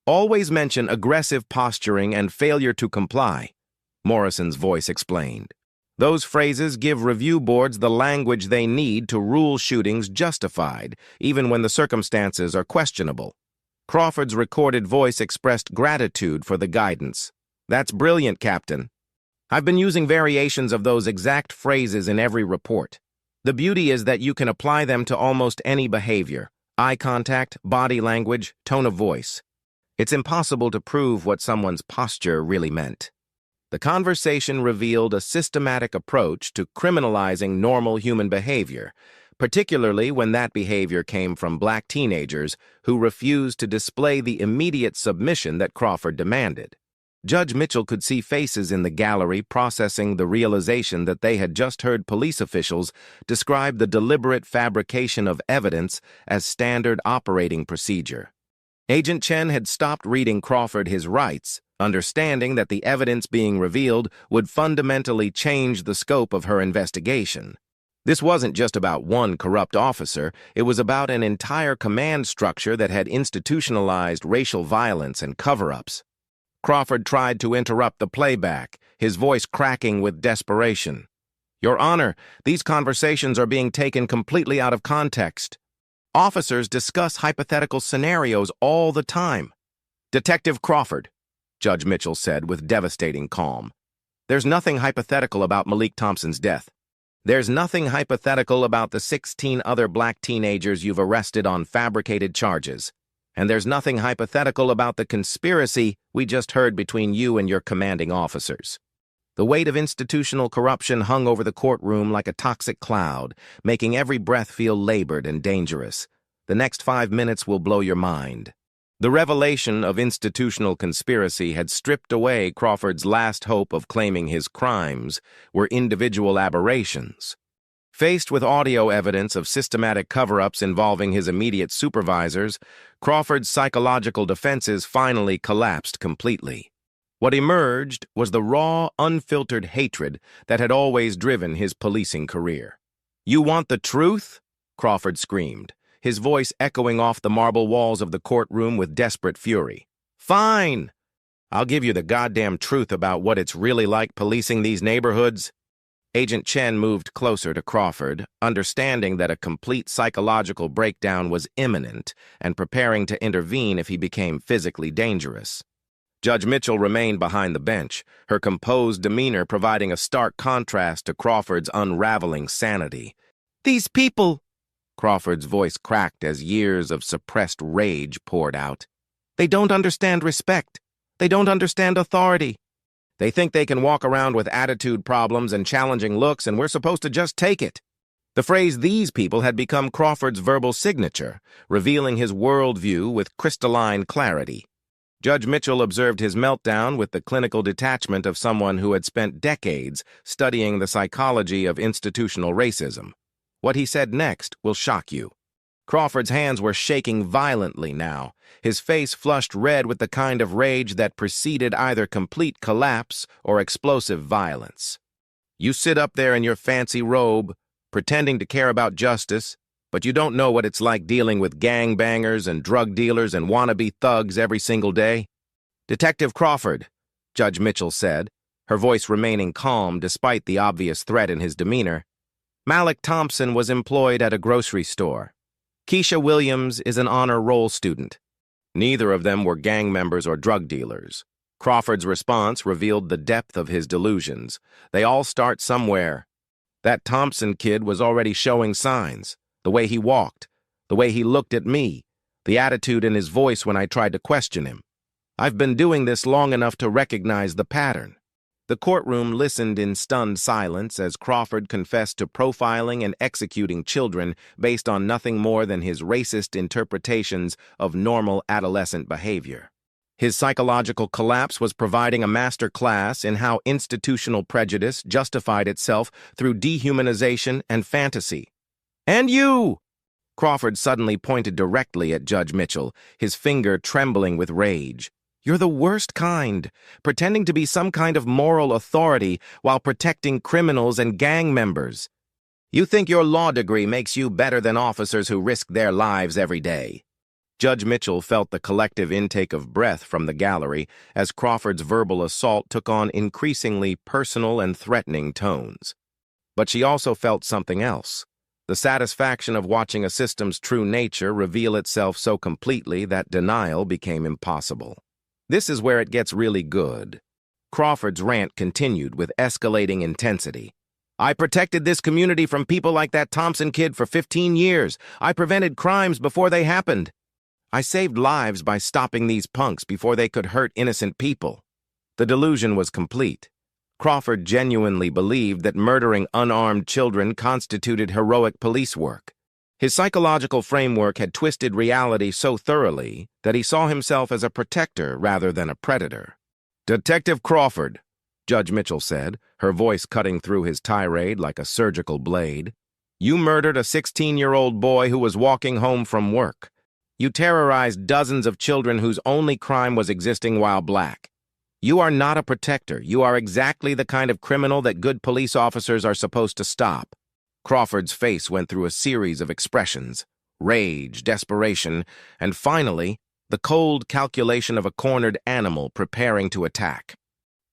"Always mention aggressive posturing and failure to comply," Morrison's voice explained. "Those phrases give review boards the language they need to rule shootings justified, even when the circumstances are questionable." Crawford's recorded voice expressed gratitude for the guidance. "That's brilliant, Captain. I've been using variations of those exact phrases in every report. The beauty is that you can apply them to almost any behavior: eye contact, body language, tone of voice. It's impossible to prove what someone's posture really meant." The conversation revealed a systematic approach to criminalizing normal human behavior, particularly when that behavior came from black teenagers who refused to display the immediate submission that Crawford demanded. Judge Mitchell could see faces in the gallery processing the realization that they had just heard police officials describe the deliberate fabrication of evidence as standard operating procedure. Agent Chen had stopped reading Crawford his rights, understanding that the evidence being revealed would fundamentally change the scope of her investigation. This wasn't just about one corrupt officer, it was about an entire command structure that had institutionalized racial violence and cover-ups. Crawford tried to interrupt the playback, his voice cracking with desperation. "Your Honor, these conversations are being taken completely out of context. Officers discuss hypothetical scenarios all the time." "Detective Crawford," Judge Mitchell said with devastating calm, "there's nothing hypothetical about Malik Thompson's death. There's nothing hypothetical about the 16 other black teenagers you've arrested on fabricated charges. And there's nothing hypothetical about the conspiracy we just heard between you and your commanding officers. The weight of institutional corruption hung over the courtroom like a toxic cloud, making every breath feel labored and dangerous. The next 5 minutes will blow your mind. The revelation of institutional conspiracy had stripped away Crawford's last hope of claiming his crimes were individual aberrations. Faced with audio evidence of systematic cover-ups involving his immediate supervisors, Crawford's psychological defenses finally collapsed completely. What emerged was the raw, unfiltered hatred that had always driven his policing career. "You want the truth?" Crawford screamed, his voice echoing off the marble walls of the courtroom with desperate fury. "Fine! I'll give you the goddamn truth about what it's really like policing these neighborhoods." Agent Chen moved closer to Crawford, understanding that a complete psychological breakdown was imminent and preparing to intervene if he became physically dangerous. Judge Mitchell remained behind the bench, her composed demeanor providing a stark contrast to Crawford's unraveling sanity. "These people," Crawford's voice cracked as years of suppressed rage poured out. "They don't understand respect. They don't understand authority. They think they can walk around with attitude problems and challenging looks, and we're supposed to just take it." The phrase "these people" had become Crawford's verbal signature, revealing his worldview with crystalline clarity. Judge Mitchell observed his meltdown with the clinical detachment of someone who had spent decades studying the psychology of institutional racism. What he said next will shock you. Crawford's hands were shaking violently now, his face flushed red with the kind of rage that preceded either complete collapse or explosive violence. "You sit up there in your fancy robe, pretending to care about justice, but you don't know what it's like dealing with gangbangers and drug dealers and wannabe thugs every single day." "Detective Crawford," Judge Mitchell said, her voice remaining calm despite the obvious threat in his demeanor, "Malik Thompson was employed at a grocery store. Keisha Williams is an honor roll student. Neither of them were gang members or drug dealers." Crawford's response revealed the depth of his delusions. They all start somewhere. That Thompson kid was already showing signs. The way he walked, the way he looked at me, the attitude in his voice when I tried to question him. I've been doing this long enough to recognize the pattern. The courtroom listened in stunned silence as Crawford confessed to profiling and executing children based on nothing more than his racist interpretations of normal adolescent behavior. His psychological collapse was providing a master class in how institutional prejudice justified itself through dehumanization and fantasy. "And you!" Crawford suddenly pointed directly at Judge Mitchell, his finger trembling with rage. "You're the worst kind, pretending to be some kind of moral authority while protecting criminals and gang members. You think your law degree makes you better than officers who risk their lives every day." Judge Mitchell felt the collective intake of breath from the gallery as Crawford's verbal assault took on increasingly personal and threatening tones. But she also felt something else. The satisfaction of watching a system's true nature reveal itself so completely that denial became impossible. This is where it gets really good. Crawford's rant continued with escalating intensity. "I protected this community from people like that Thompson kid for 15 years. I prevented crimes before they happened. I saved lives by stopping these punks before they could hurt innocent people." The delusion was complete. Crawford genuinely believed that murdering unarmed children constituted heroic police work. His psychological framework had twisted reality so thoroughly that he saw himself as a protector rather than a predator. "Detective Crawford," Judge Mitchell said, her voice cutting through his tirade like a surgical blade, "you murdered a 16-year-old boy who was walking home from work. You terrorized dozens of children whose only crime was existing while black. You are not a protector. You are exactly the kind of criminal that good police officers are supposed to stop." Crawford's face went through a series of expressions: rage, desperation, and finally, the cold calculation of a cornered animal preparing to attack.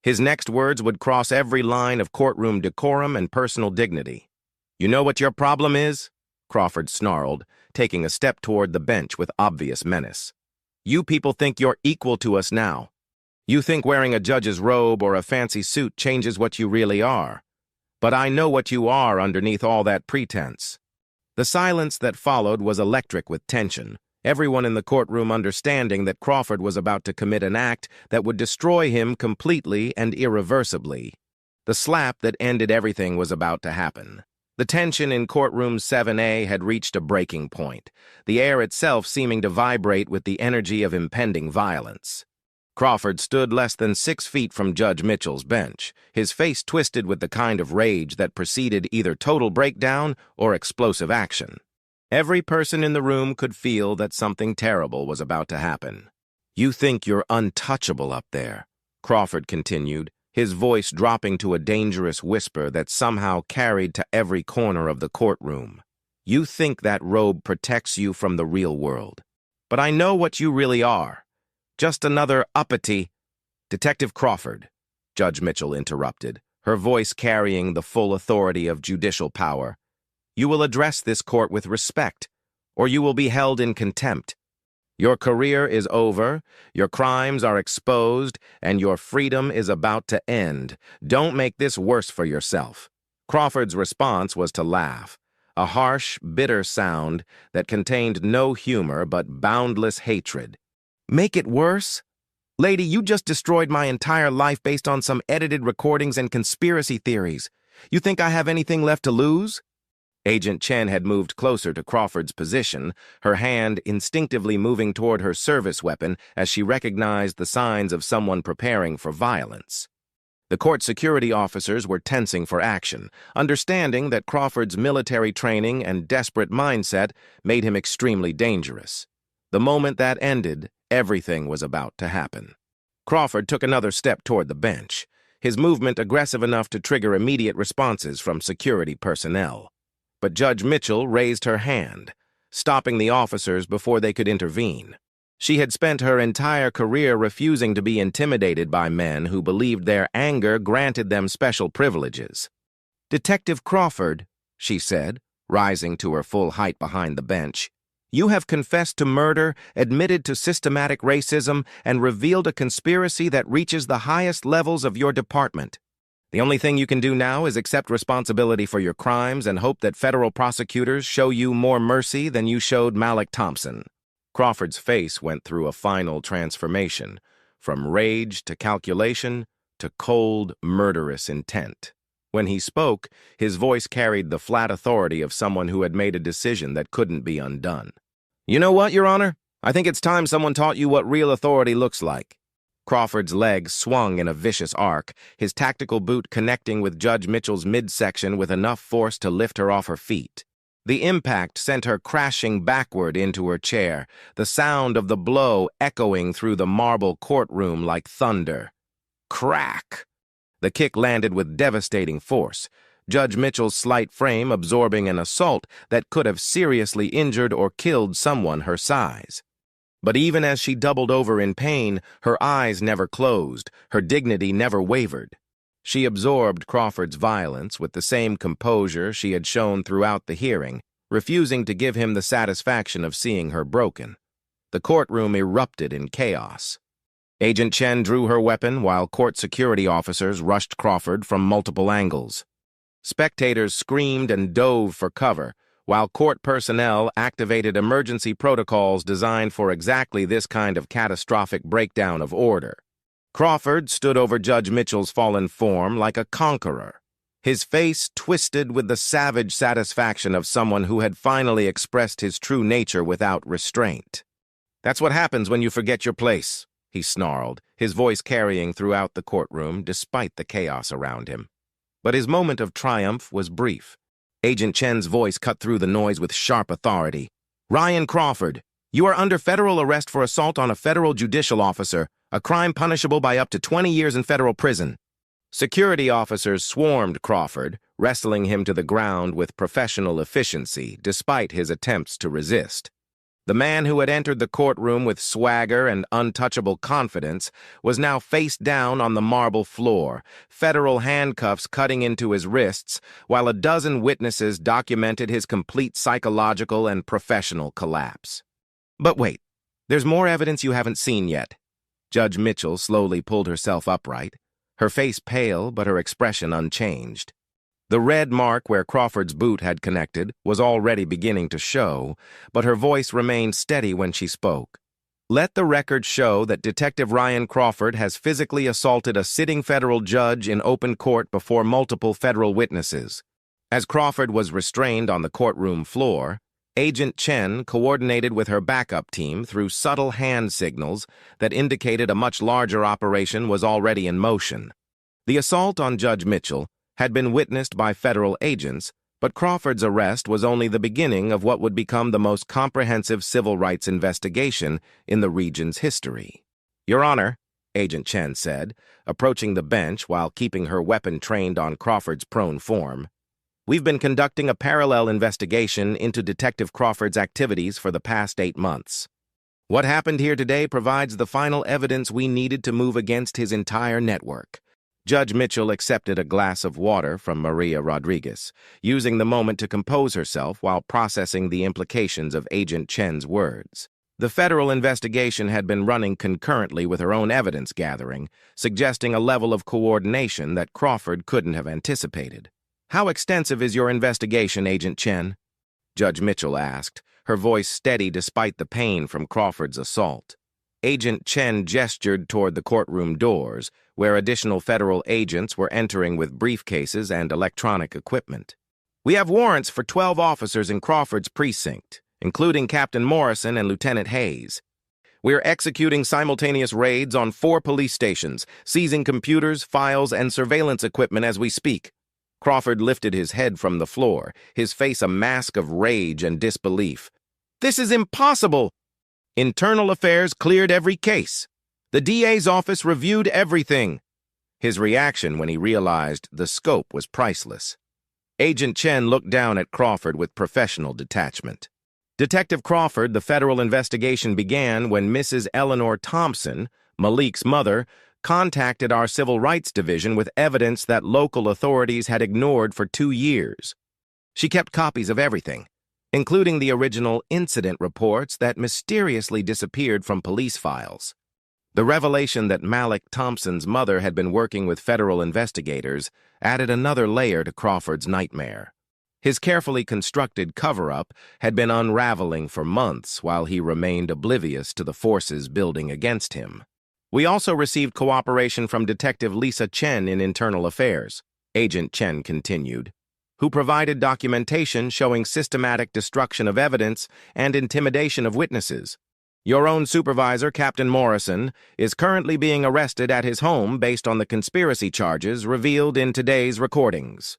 His next words would cross every line of courtroom decorum and personal dignity. "You know what your problem is?" Crawford snarled, taking a step toward the bench with obvious menace. "You people think you're equal to us now. You think wearing a judge's robe or a fancy suit changes what you really are. But I know what you are underneath all that pretense." The silence that followed was electric with tension, everyone in the courtroom understanding that Crawford was about to commit an act that would destroy him completely and irreversibly. The slap that ended everything was about to happen. The tension in courtroom 7A had reached a breaking point, the air itself seeming to vibrate with the energy of impending violence. Crawford stood less than 6 feet from Judge Mitchell's bench, his face twisted with the kind of rage that preceded either total breakdown or explosive action. Every person in the room could feel that something terrible was about to happen. "You think you're untouchable up there," Crawford continued, his voice dropping to a dangerous whisper that somehow carried to every corner of the courtroom. "You think that robe protects you from the real world. But I know what you really are. Just another uppity—" "Detective Crawford," Judge Mitchell interrupted, her voice carrying the full authority of judicial power. "You will address this court with respect, or you will be held in contempt. Your career is over, your crimes are exposed, and your freedom is about to end. Don't make this worse for yourself." Crawford's response was to laugh, a harsh, bitter sound that contained no humor but boundless hatred. "Make it worse? Lady, you just destroyed my entire life based on some edited recordings and conspiracy theories. You think I have anything left to lose?" Agent Chen had moved closer to Crawford's position, her hand instinctively moving toward her service weapon as she recognized the signs of someone preparing for violence. The court security officers were tensing for action, understanding that Crawford's military training and desperate mindset made him extremely dangerous. The moment that ended, everything was about to happen. Crawford took another step toward the bench, his movement aggressive enough to trigger immediate responses from security personnel. But Judge Mitchell raised her hand, stopping the officers before they could intervene. She had spent her entire career refusing to be intimidated by men who believed their anger granted them special privileges. "Detective Crawford," she said, rising to her full height behind the bench, "you have confessed to murder, admitted to systematic racism, and revealed a conspiracy that reaches the highest levels of your department. The only thing you can do now is accept responsibility for your crimes and hope that federal prosecutors show you more mercy than you showed Malik Thompson." Crawford's face went through a final transformation, from rage to calculation to cold, murderous intent. When he spoke, his voice carried the flat authority of someone who had made a decision that couldn't be undone. "You know what, Your Honor? I think it's time someone taught you what real authority looks like." Crawford's leg swung in a vicious arc, his tactical boot connecting with Judge Mitchell's midsection with enough force to lift her off her feet. The impact sent her crashing backward into her chair, the sound of the blow echoing through the marble courtroom like thunder. Crack! The kick landed with devastating force, Judge Mitchell's slight frame absorbing an assault that could have seriously injured or killed someone her size. But even as she doubled over in pain, her eyes never closed, her dignity never wavered. She absorbed Crawford's violence with the same composure she had shown throughout the hearing, refusing to give him the satisfaction of seeing her broken. The courtroom erupted in chaos. Agent Chen drew her weapon while court security officers rushed Crawford from multiple angles. Spectators screamed and dove for cover, while court personnel activated emergency protocols designed for exactly this kind of catastrophic breakdown of order. Crawford stood over Judge Mitchell's fallen form like a conqueror, his face twisted with the savage satisfaction of someone who had finally expressed his true nature without restraint. "That's what happens when you forget your place," he snarled, his voice carrying throughout the courtroom despite the chaos around him. But his moment of triumph was brief. Agent Chen's voice cut through the noise with sharp authority. "Ryan Crawford, you are under federal arrest for assault on a federal judicial officer, a crime punishable by up to 20 years in federal prison." Security officers swarmed Crawford, wrestling him to the ground with professional efficiency, despite his attempts to resist. The man who had entered the courtroom with swagger and untouchable confidence was now face down on the marble floor, federal handcuffs cutting into his wrists, while a dozen witnesses documented his complete psychological and professional collapse. "But wait, there's more evidence you haven't seen yet." Judge Mitchell slowly pulled herself upright, her face pale but her expression unchanged. The red mark where Crawford's boot had connected was already beginning to show, but her voice remained steady when she spoke. Let the record show that Detective Ryan Crawford has physically assaulted a sitting federal judge in open court before multiple federal witnesses. As Crawford was restrained on the courtroom floor, Agent Chen coordinated with her backup team through subtle hand signals that indicated a much larger operation was already in motion. The assault on Judge Mitchell had been witnessed by federal agents, but Crawford's arrest was only the beginning of what would become the most comprehensive civil rights investigation in the region's history. "Your Honor," Agent Chen said, approaching the bench while keeping her weapon trained on Crawford's prone form, "we've been conducting a parallel investigation into Detective Crawford's activities for the past 8 months. What happened here today provides the final evidence we needed to move against his entire network." Judge Mitchell accepted a glass of water from Maria Rodriguez, using the moment to compose herself while processing the implications of Agent Chen's words. The federal investigation had been running concurrently with her own evidence gathering, suggesting a level of coordination that Crawford couldn't have anticipated. "How extensive is your investigation, Agent Chen?" Judge Mitchell asked, her voice steady despite the pain from Crawford's assault. Agent Chen gestured toward the courtroom doors, where additional federal agents were entering with briefcases and electronic equipment. "We have warrants for 12 officers in Crawford's precinct, including Captain Morrison and Lieutenant Hayes. We're executing simultaneous raids on 4 police stations, seizing computers, files, and surveillance equipment as we speak." Crawford lifted his head from the floor, his face a mask of rage and disbelief. "This is impossible! Internal Affairs cleared every case. The DA's office reviewed everything." His reaction when he realized the scope was priceless. Agent Chen looked down at Crawford with professional detachment. "Detective Crawford, the federal investigation began when Mrs. Eleanor Thompson, Malik's mother, contacted our Civil Rights Division with evidence that local authorities had ignored for 2 years. She kept copies of everything, including the original incident reports that mysteriously disappeared from police files. The revelation that Malik Thompson's mother had been working with federal investigators added another layer to Crawford's nightmare. His carefully constructed cover-up had been unraveling for months while he remained oblivious to the forces building against him. "We also received cooperation from Detective Lisa Chen in Internal Affairs," Agent Chen continued, "who provided documentation showing systematic destruction of evidence and intimidation of witnesses. Your own supervisor, Captain Morrison, is currently being arrested at his home based on the conspiracy charges revealed in today's recordings."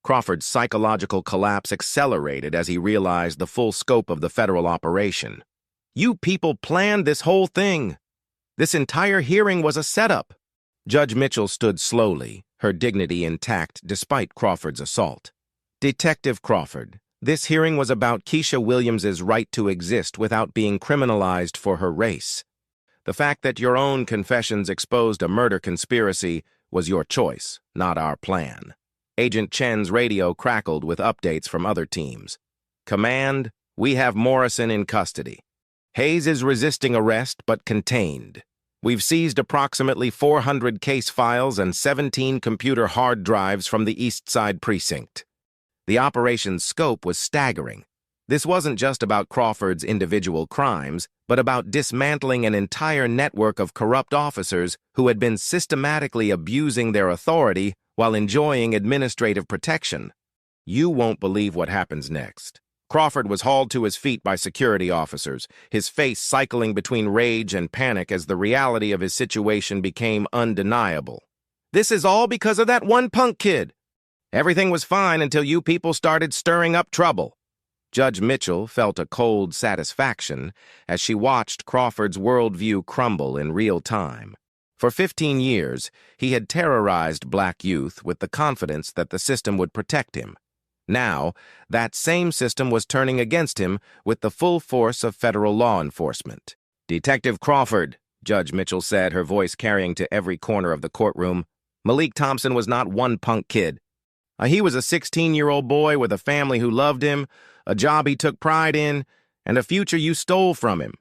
Crawford's psychological collapse accelerated as he realized the full scope of the federal operation. "You people planned this whole thing. This entire hearing was a setup." Judge Mitchell stood slowly, her dignity intact despite Crawford's assault. "Detective Crawford, this hearing was about Keisha Williams's right to exist without being criminalized for her race. The fact that your own confessions exposed a murder conspiracy was your choice, not our plan." Agent Chen's radio crackled with updates from other teams. "Command, we have Morrison in custody. Hayes is resisting arrest but contained. We've seized approximately 400 case files and 17 computer hard drives from the East Side precinct." The operation's scope was staggering. This wasn't just about Crawford's individual crimes, but about dismantling an entire network of corrupt officers who had been systematically abusing their authority while enjoying administrative protection. "You won't believe what happens next." Crawford was hauled to his feet by security officers, his face cycling between rage and panic as the reality of his situation became undeniable. "This is all because of that one punk kid. Everything was fine until you people started stirring up trouble." Judge Mitchell felt a cold satisfaction as she watched Crawford's worldview crumble in real time. For 15 years, he had terrorized black youth with the confidence that the system would protect him. Now, that same system was turning against him with the full force of federal law enforcement. "Detective Crawford," Judge Mitchell said, her voice carrying to every corner of the courtroom, "Malik Thompson was not one punk kid. He was a 16-year-old boy with a family who loved him, a job he took pride in, and a future you stole from him.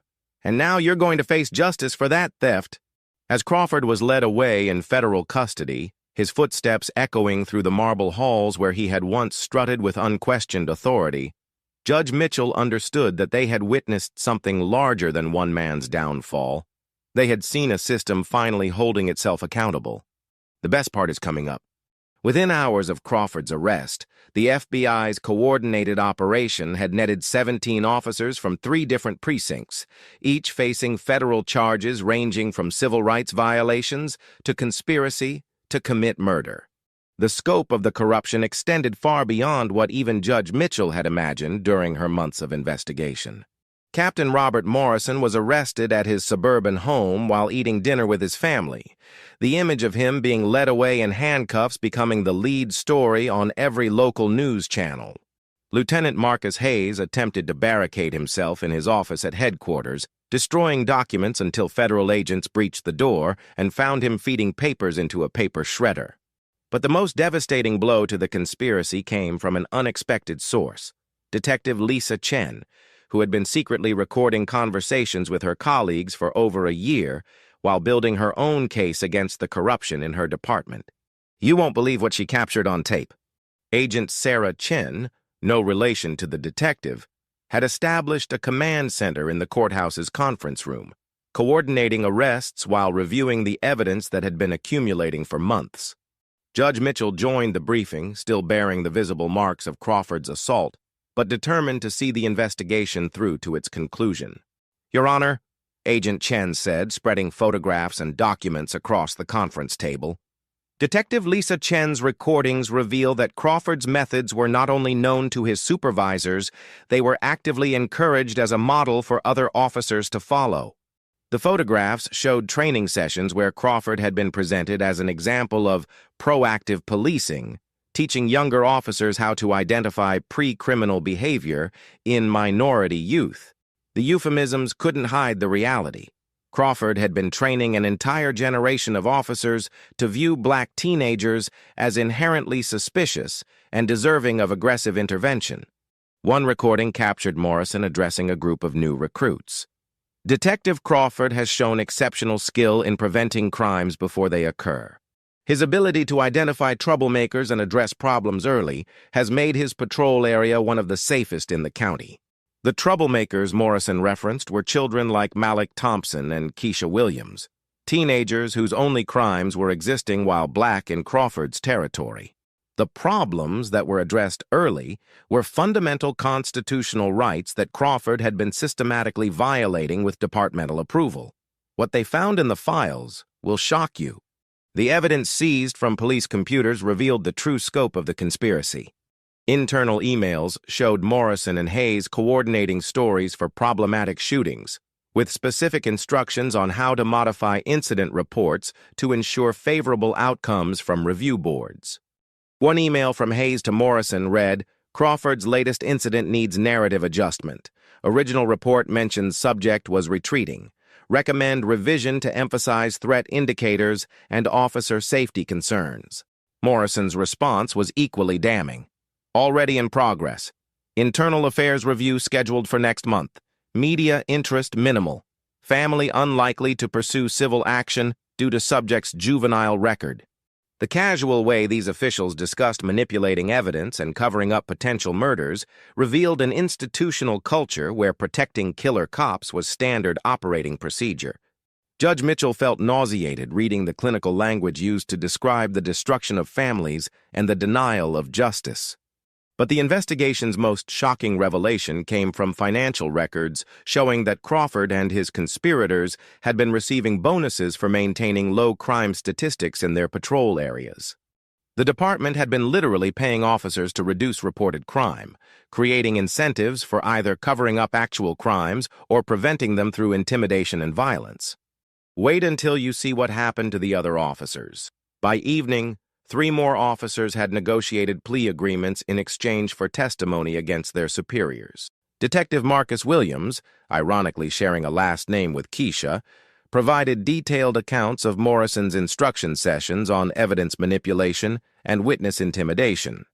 And now you're going to face justice for that theft." As Crawford was led away in federal custody, his footsteps echoing through the marble halls where he had once strutted with unquestioned authority. Judge Mitchell understood that they had witnessed something larger than one man's downfall. They had seen a system finally holding itself accountable. The best part is coming up. Within hours of Crawford's arrest, the FBI's coordinated operation had netted 17 officers from 3 different precincts, each facing federal charges ranging from civil rights violations to conspiracy to commit murder. The scope of the corruption extended far beyond what even Judge Mitchell had imagined during her months of investigation. Captain Robert Morrison was arrested at his suburban home while eating dinner with his family, the image of him being led away in handcuffs becoming the lead story on every local news channel. Lieutenant Marcus Hayes attempted to barricade himself in his office at headquarters, destroying documents until federal agents breached the door and found him feeding papers into a paper shredder. But the most devastating blow to the conspiracy came from an unexpected source, Detective Lisa Chen, who had been secretly recording conversations with her colleagues for over a year while building her own case against the corruption in her department. You won't believe what she captured on tape. Agent Sarah Chen, no relation to the detective, had established a command center in the courthouse's conference room, coordinating arrests while reviewing the evidence that had been accumulating for months. Judge Mitchell joined the briefing, still bearing the visible marks of Crawford's assault, but determined to see the investigation through to its conclusion. "Your Honor," Agent Chen said, spreading photographs and documents across the conference table, "Detective Lisa Chen's recordings reveal that Crawford's methods were not only known to his supervisors, they were actively encouraged as a model for other officers to follow." The photographs showed training sessions where Crawford had been presented as an example of proactive policing, teaching younger officers how to identify pre-criminal behavior in minority youth. The euphemisms couldn't hide the reality. Crawford had been training an entire generation of officers to view black teenagers as inherently suspicious and deserving of aggressive intervention. One recording captured Morrison addressing a group of new recruits. "Detective Crawford has shown exceptional skill in preventing crimes before they occur. His ability to identify troublemakers and address problems early has made his patrol area one of the safest in the county." The troublemakers Morrison referenced were children like Malik Thompson and Keisha Williams, teenagers whose only crimes were existing while black in Crawford's territory. The problems that were addressed early were fundamental constitutional rights that Crawford had been systematically violating with departmental approval. What they found in the files will shock you. The evidence seized from police computers revealed the true scope of the conspiracy. Internal emails showed Morrison and Hayes coordinating stories for problematic shootings, with specific instructions on how to modify incident reports to ensure favorable outcomes from review boards. One email from Hayes to Morrison read, "Crawford's latest incident needs narrative adjustment. Original report mentions subject was retreating. Recommend revision to emphasize threat indicators and officer safety concerns." Morrison's response was equally damning. "Already in progress. Internal affairs review scheduled for next month. Media interest minimal. Family unlikely to pursue civil action due to subject's juvenile record." The casual way these officials discussed manipulating evidence and covering up potential murders revealed an institutional culture where protecting killer cops was standard operating procedure. Judge Mitchell felt nauseated reading the clinical language used to describe the destruction of families and the denial of justice. But the investigation's most shocking revelation came from financial records showing that Crawford and his conspirators had been receiving bonuses for maintaining low crime statistics in their patrol areas. The department had been literally paying officers to reduce reported crime, creating incentives for either covering up actual crimes or preventing them through intimidation and violence. Wait until you see what happened to the other officers. By evening, 3 more officers had negotiated plea agreements in exchange for testimony against their superiors. Detective Marcus Williams, ironically sharing a last name with Keisha, provided detailed accounts of Morrison's instruction sessions on evidence manipulation and witness intimidation.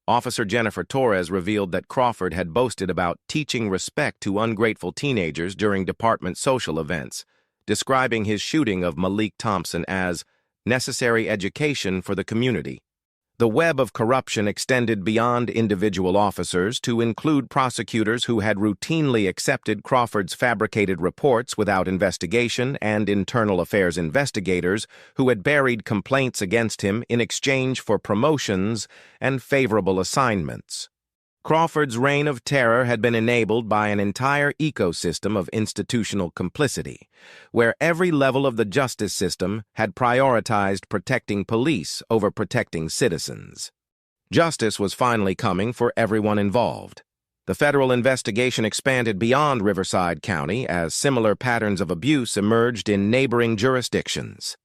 Officer Jennifer Torres revealed that Crawford had boasted about teaching respect to ungrateful teenagers during department social events, describing his shooting of Malik Thompson as necessary education for the community. The web of corruption extended beyond individual officers to include prosecutors who had routinely accepted Crawford's fabricated reports without investigation and internal affairs investigators who had buried complaints against him in exchange for promotions and favorable assignments. Crawford's reign of terror had been enabled by an entire ecosystem of institutional complicity, where every level of the justice system had prioritized protecting police over protecting citizens. Justice was finally coming for everyone involved. The federal investigation expanded beyond Riverside County as similar patterns of abuse emerged in neighboring jurisdictions.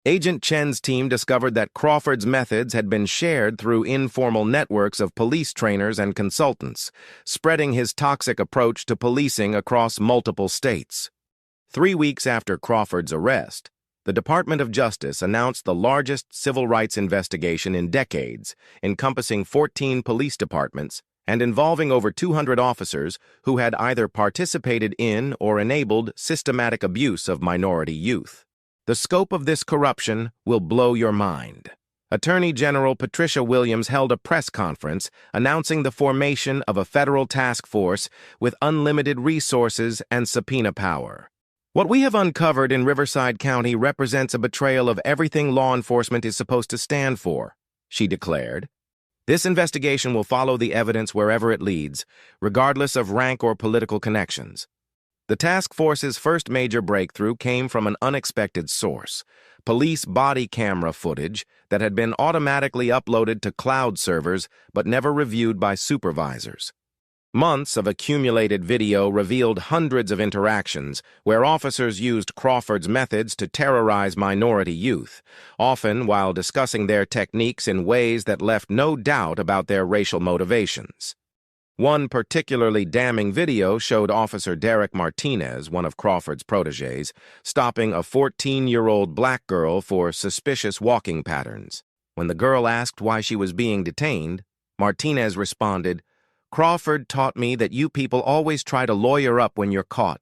Agent Chen's team discovered that Crawford's methods had been shared through informal networks of police trainers and consultants, spreading his toxic approach to policing across multiple states. 3 weeks after Crawford's arrest, the Department of Justice announced the largest civil rights investigation in decades, encompassing 14 police departments and involving over 200 officers who had either participated in or enabled systematic abuse of minority youth. The scope of this corruption will blow your mind. Attorney General Patricia Williams held a press conference announcing the formation of a federal task force with unlimited resources and subpoena power. What we have uncovered in Riverside County represents a betrayal of everything law enforcement is supposed to stand for, she declared. This investigation will follow the evidence wherever it leads, regardless of rank or political connections. The task force's first major breakthrough came from an unexpected source: police body camera footage that had been automatically uploaded to cloud servers but never reviewed by supervisors. Months of accumulated video revealed hundreds of interactions where officers used Crawford's methods to terrorize minority youth, often while discussing their techniques in ways that left no doubt about their racial motivations. One particularly damning video showed Officer Derek Martinez, one of Crawford's protégés, stopping a 14-year-old black girl for suspicious walking patterns. When the girl asked why she was being detained, Martinez responded, "Crawford taught me that you people always try to lawyer up when you're caught.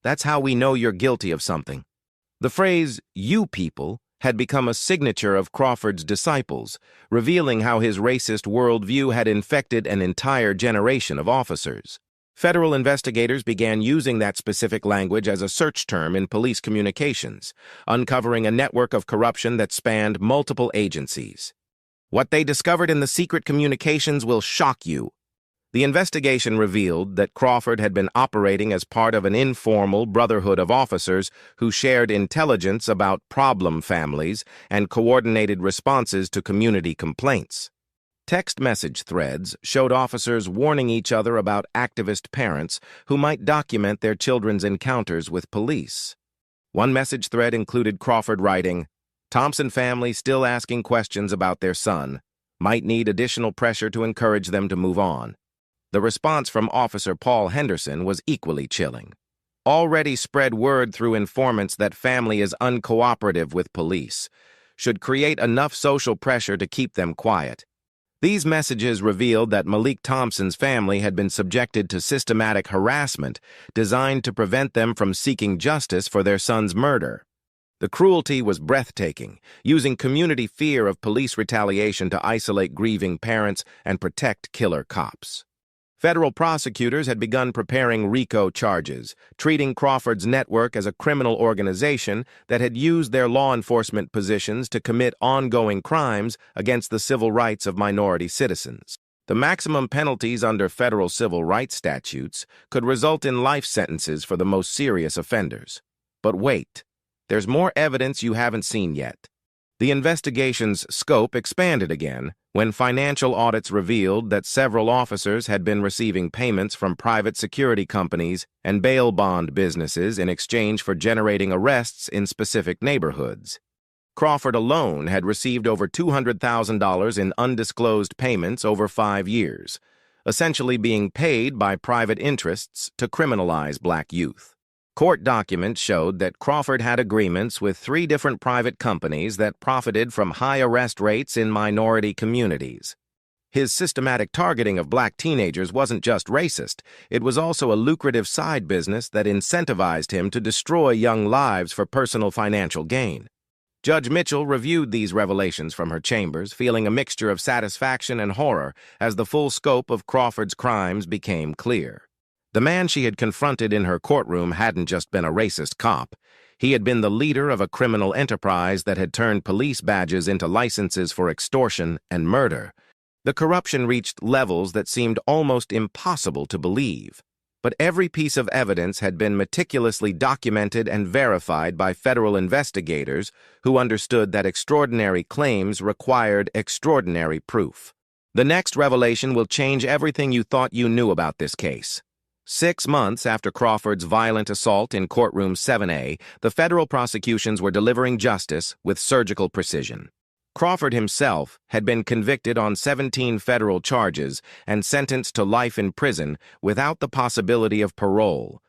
That's how we know you're guilty of something." The phrase, "you people," had become a signature of Crawford's disciples, revealing how his racist worldview had infected an entire generation of officers. Federal investigators began using that specific language as a search term in police communications, uncovering a network of corruption that spanned multiple agencies. What they discovered in the secret communications will shock you. The investigation revealed that Crawford had been operating as part of an informal brotherhood of officers who shared intelligence about problem families and coordinated responses to community complaints. Text message threads showed officers warning each other about activist parents who might document their children's encounters with police. One message thread included Crawford writing, "Thompson family still asking questions about their son. Might need additional pressure to encourage them to move on." The response from Officer Paul Henderson was equally chilling. "Already spread word through informants that family is uncooperative with police. Should create enough social pressure to keep them quiet." These messages revealed that Malik Thompson's family had been subjected to systematic harassment designed to prevent them from seeking justice for their son's murder. The cruelty was breathtaking, using community fear of police retaliation to isolate grieving parents and protect killer cops. Federal prosecutors had begun preparing RICO charges, treating Crawford's network as a criminal organization that had used their law enforcement positions to commit ongoing crimes against the civil rights of minority citizens. The maximum penalties under federal civil rights statutes could result in life sentences for the most serious offenders. But wait, there's more evidence you haven't seen yet. The investigation's scope expanded again when financial audits revealed that several officers had been receiving payments from private security companies and bail bond businesses in exchange for generating arrests in specific neighborhoods. Crawford alone had received over $200,000 in undisclosed payments over 5 years, essentially being paid by private interests to criminalize black youth. Court documents showed that Crawford had agreements with 3 different private companies that profited from high arrest rates in minority communities. His systematic targeting of black teenagers wasn't just racist, it was also a lucrative side business that incentivized him to destroy young lives for personal financial gain. Judge Mitchell reviewed these revelations from her chambers, feeling a mixture of satisfaction and horror as the full scope of Crawford's crimes became clear. The man she had confronted in her courtroom hadn't just been a racist cop. He had been the leader of a criminal enterprise that had turned police badges into licenses for extortion and murder. The corruption reached levels that seemed almost impossible to believe. But every piece of evidence had been meticulously documented and verified by federal investigators who understood that extraordinary claims required extraordinary proof. The next revelation will change everything you thought you knew about this case. 6 months after Crawford's violent assault in Courtroom 7A, the federal prosecutions were delivering justice with surgical precision. Crawford himself had been convicted on 17 federal charges and sentenced to life in prison without the possibility of parole,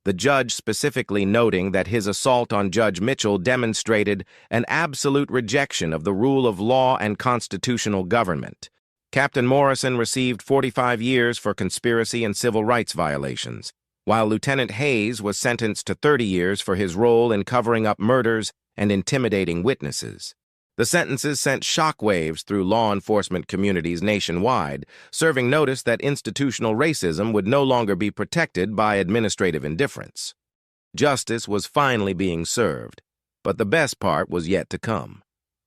the judge specifically noting that his assault on Judge Mitchell demonstrated an absolute rejection of the rule of law and constitutional government. Captain Morrison received 45 years for conspiracy and civil rights violations, while Lieutenant Hayes was sentenced to 30 years for his role in covering up murders and intimidating witnesses. The sentences sent shockwaves through law enforcement communities nationwide, serving notice that institutional racism would no longer be protected by administrative indifference. Justice was finally being served, but the best part was yet to come.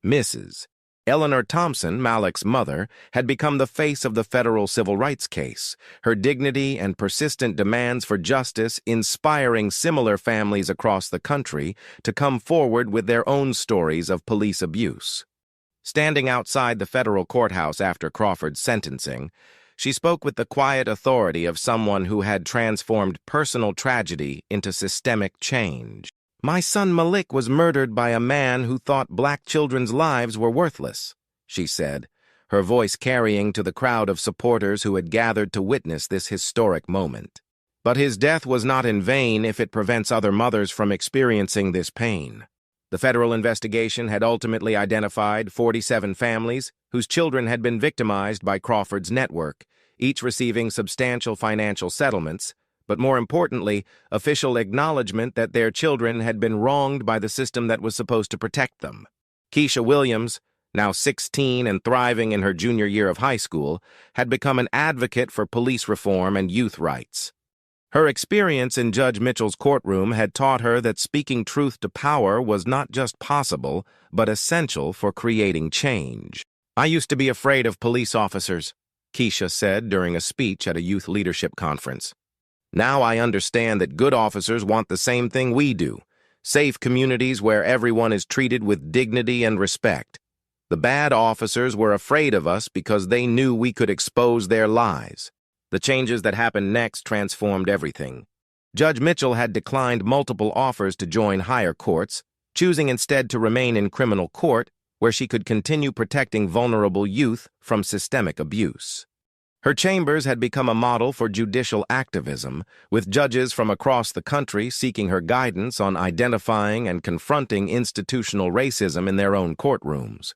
Mrs. Eleanor Thompson, Malik's mother, had become the face of the federal civil rights case, her dignity and persistent demands for justice inspiring similar families across the country to come forward with their own stories of police abuse. Standing outside the federal courthouse after Crawford's sentencing, she spoke with the quiet authority of someone who had transformed personal tragedy into systemic change. "My son Malik was murdered by a man who thought black children's lives were worthless," she said, her voice carrying to the crowd of supporters who had gathered to witness this historic moment. "But his death was not in vain if it prevents other mothers from experiencing this pain." The federal investigation had ultimately identified 47 families whose children had been victimized by Crawford's network, each receiving substantial financial settlements, but more importantly, official acknowledgement that their children had been wronged by the system that was supposed to protect them. Keisha Williams, now 16 and thriving in her junior year of high school, had become an advocate for police reform and youth rights. Her experience in Judge Mitchell's courtroom had taught her that speaking truth to power was not just possible, but essential for creating change. "I used to be afraid of police officers," Keisha said during a speech at a youth leadership conference. "Now I understand that good officers want the same thing we do, safe communities where everyone is treated with dignity and respect. The bad officers were afraid of us because they knew we could expose their lies." The changes that happened next transformed everything. Judge Mitchell had declined multiple offers to join higher courts, choosing instead to remain in criminal court, where she could continue protecting vulnerable youth from systemic abuse. Her chambers had become a model for judicial activism, with judges from across the country seeking her guidance on identifying and confronting institutional racism in their own courtrooms.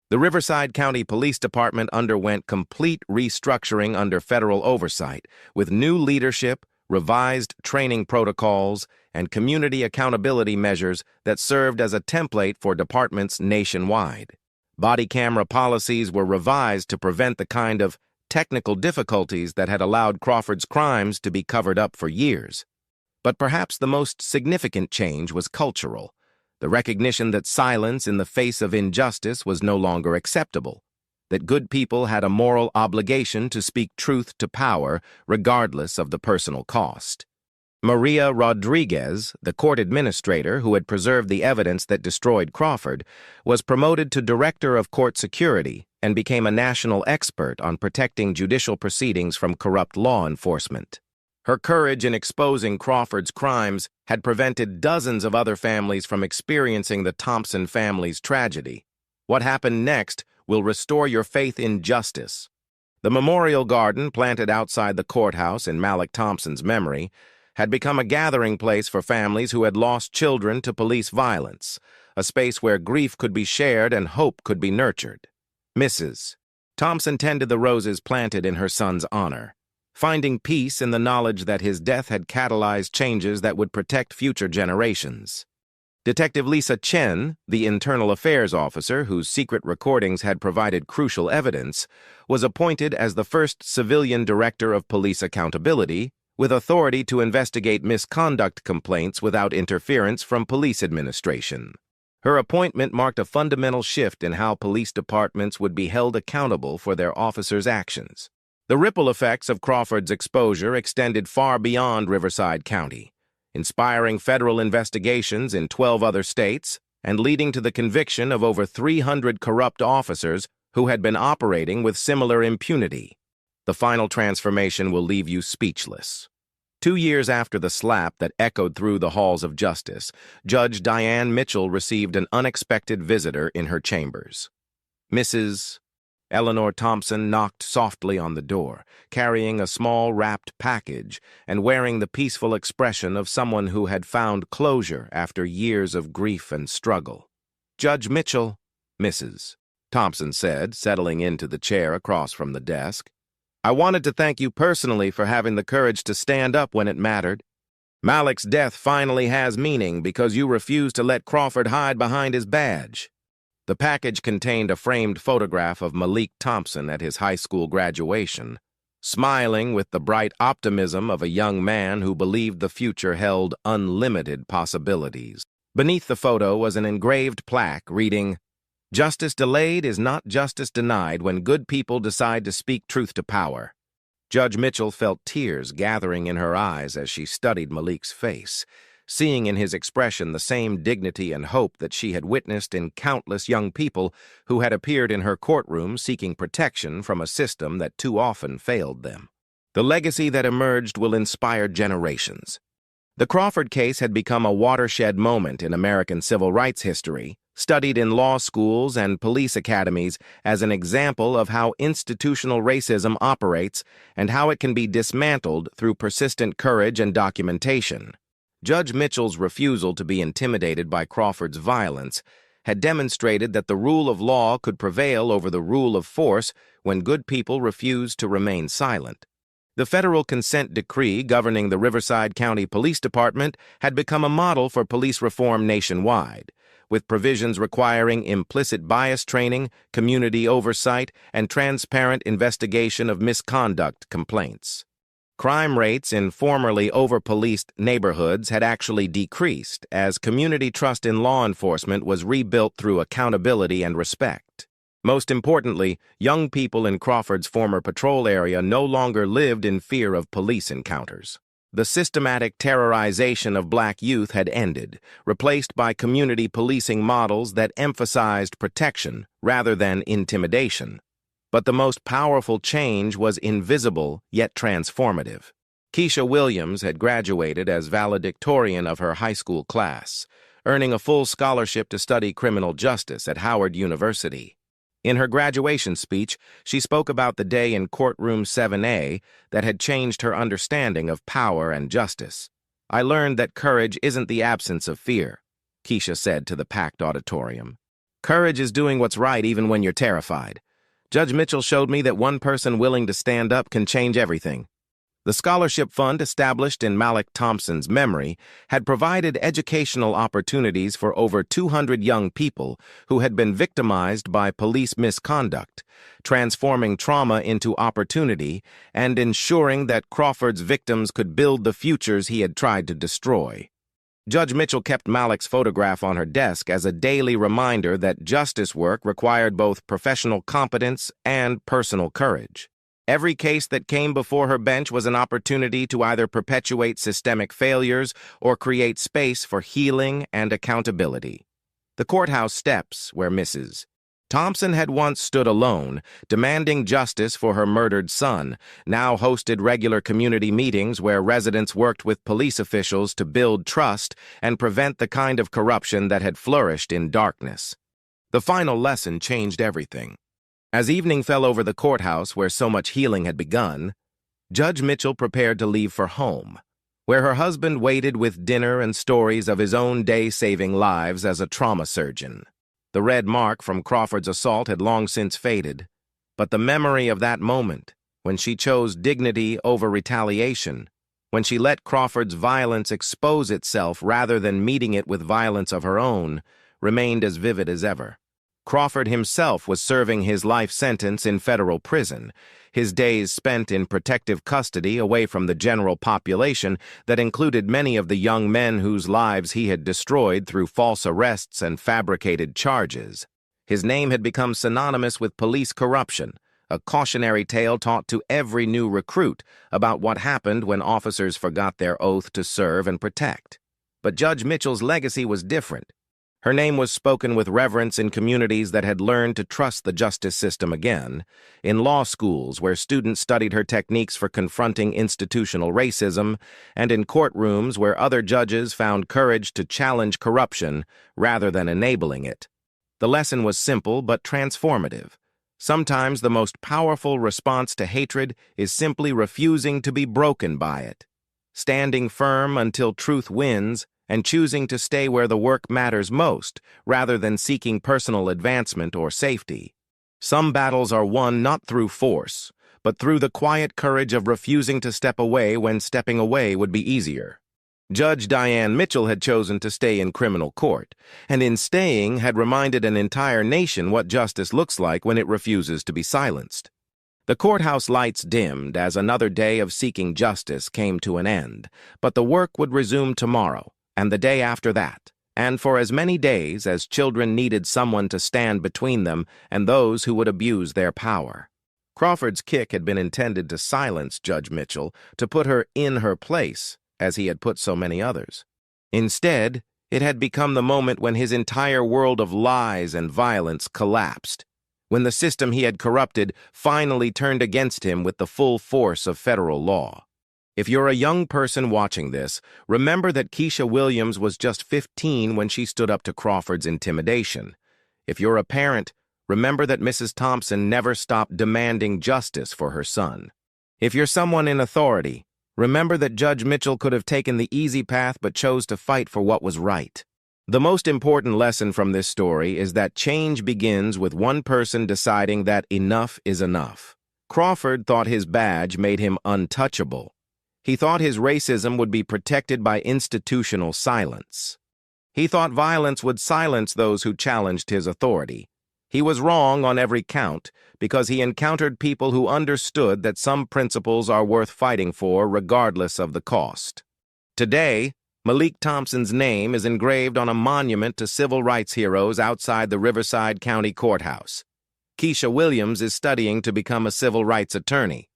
The Riverside County Police Department underwent complete restructuring under federal oversight, with new leadership, revised training protocols, and community accountability measures that served as a template for departments nationwide. Body camera policies were revised to prevent the kind of technical difficulties that had allowed Crawford's crimes to be covered up for years. But perhaps the most significant change was cultural, the recognition that silence in the face of injustice was no longer acceptable, that good people had a moral obligation to speak truth to power regardless of the personal cost. Maria Rodriguez, the court administrator who had preserved the evidence that destroyed Crawford, was promoted to director of court security and became a national expert on protecting judicial proceedings from corrupt law enforcement. Her courage in exposing Crawford's crimes had prevented dozens of other families from experiencing the Thompson family's tragedy. What happened next will restore your faith in justice. The memorial garden planted outside the courthouse in Malik Thompson's memory had become a gathering place for families who had lost children to police violence, a space where grief could be shared and hope could be nurtured. Mrs. Thompson tended the roses planted in her son's honor, finding peace in the knowledge that his death had catalyzed changes that would protect future generations. Detective Lisa Chen, the internal affairs officer whose secret recordings had provided crucial evidence, was appointed as the first civilian director of police accountability, with authority to investigate misconduct complaints without interference from police administration. Her appointment marked a fundamental shift in how police departments would be held accountable for their officers' actions. The ripple effects of Crawford's exposure extended far beyond Riverside County, inspiring federal investigations in 12 other states and leading to the conviction of over 300 corrupt officers who had been operating with similar impunity. The final transformation will leave you speechless. 2 years after the slap that echoed through the halls of justice, Judge Diane Mitchell received an unexpected visitor in her chambers. Mrs. Eleanor Thompson knocked softly on the door, carrying a small wrapped package and wearing the peaceful expression of someone who had found closure after years of grief and struggle. "Judge Mitchell," Mrs. Thompson said, settling into the chair across from the desk. "I wanted to thank you personally for having the courage to stand up when it mattered. Malik's death finally has meaning because you refused to let Crawford hide behind his badge." The package contained a framed photograph of Malik Thompson at his high school graduation, smiling with the bright optimism of a young man who believed the future held unlimited possibilities. Beneath the photo was an engraved plaque reading, "Justice delayed is not justice denied when good people decide to speak truth to power." Judge Mitchell felt tears gathering in her eyes as she studied Malik's face, seeing in his expression the same dignity and hope that she had witnessed in countless young people who had appeared in her courtroom seeking protection from a system that too often failed them. The legacy that emerged will inspire generations. The Crawford case had become a watershed moment in American civil rights history, studied in law schools and police academies as an example of how institutional racism operates and how it can be dismantled through persistent courage and documentation. Judge Mitchell's refusal to be intimidated by Crawford's violence had demonstrated that the rule of law could prevail over the rule of force when good people refused to remain silent. The federal consent decree governing the Riverside County Police Department had become a model for police reform nationwide, with provisions requiring implicit bias training, community oversight, and transparent investigation of misconduct complaints. Crime rates in formerly over-policed neighborhoods had actually decreased as community trust in law enforcement was rebuilt through accountability and respect. Most importantly, young people in Crawford's former patrol area no longer lived in fear of police encounters. The systematic terrorization of black youth had ended, replaced by community policing models that emphasized protection rather than intimidation. But the most powerful change was invisible yet transformative. Keisha Williams had graduated as valedictorian of her high school class, earning a full scholarship to study criminal justice at Howard University. In her graduation speech, she spoke about the day in Courtroom 7A that had changed her understanding of power and justice. "I learned that courage isn't the absence of fear," Keisha said to the packed auditorium. "Courage is doing what's right even when you're terrified. Judge Mitchell showed me that one person willing to stand up can change everything." The scholarship fund established in Malik Thompson's memory had provided educational opportunities for over 200 young people who had been victimized by police misconduct, transforming trauma into opportunity and ensuring that Crawford's victims could build the futures he had tried to destroy. Judge Mitchell kept Malik's photograph on her desk as a daily reminder that justice work required both professional competence and personal courage. Every case that came before her bench was an opportunity to either perpetuate systemic failures or create space for healing and accountability. The courthouse steps, where Mrs. Thompson had once stood alone, demanding justice for her murdered son, now hosted regular community meetings where residents worked with police officials to build trust and prevent the kind of corruption that had flourished in darkness. The final lesson changed everything. As evening fell over the courthouse where so much healing had begun, Judge Mitchell prepared to leave for home, where her husband waited with dinner and stories of his own day-saving lives as a trauma surgeon. The red mark from Crawford's assault had long since faded, but the memory of that moment, when she chose dignity over retaliation, when she let Crawford's violence expose itself rather than meeting it with violence of her own, remained as vivid as ever. Crawford himself was serving his life sentence in federal prison, his days spent in protective custody away from the general population that included many of the young men whose lives he had destroyed through false arrests and fabricated charges. His name had become synonymous with police corruption, a cautionary tale taught to every new recruit about what happened when officers forgot their oath to serve and protect. But Judge Mitchell's legacy was different. Her name was spoken with reverence in communities that had learned to trust the justice system again, in law schools where students studied her techniques for confronting institutional racism, and in courtrooms where other judges found courage to challenge corruption rather than enabling it. The lesson was simple but transformative. Sometimes the most powerful response to hatred is simply refusing to be broken by it, standing firm until truth wins, and choosing to stay where the work matters most, rather than seeking personal advancement or safety. Some battles are won not through force, but through the quiet courage of refusing to step away when stepping away would be easier. Judge Diane Mitchell had chosen to stay in criminal court, and in staying had reminded an entire nation what justice looks like when it refuses to be silenced. The courthouse lights dimmed as another day of seeking justice came to an end, but the work would resume tomorrow, and the day after that, and for as many days as children needed someone to stand between them and those who would abuse their power. Crawford's kick had been intended to silence Judge Mitchell, to put her in her place, as he had put so many others. Instead, it had become the moment when his entire world of lies and violence collapsed, when the system he had corrupted finally turned against him with the full force of federal law. If you're a young person watching this, remember that Keisha Williams was just 15 when she stood up to Crawford's intimidation. If you're a parent, remember that Mrs. Thompson never stopped demanding justice for her son. If you're someone in authority, remember that Judge Mitchell could have taken the easy path but chose to fight for what was right. The most important lesson from this story is that change begins with one person deciding that enough is enough. Crawford thought his badge made him untouchable. He thought his racism would be protected by institutional silence. He thought violence would silence those who challenged his authority. He was wrong on every count because he encountered people who understood that some principles are worth fighting for regardless of the cost. Today, Malik Thompson's name is engraved on a monument to civil rights heroes outside the Riverside County Courthouse. Keisha Williams is studying to become a civil rights attorney.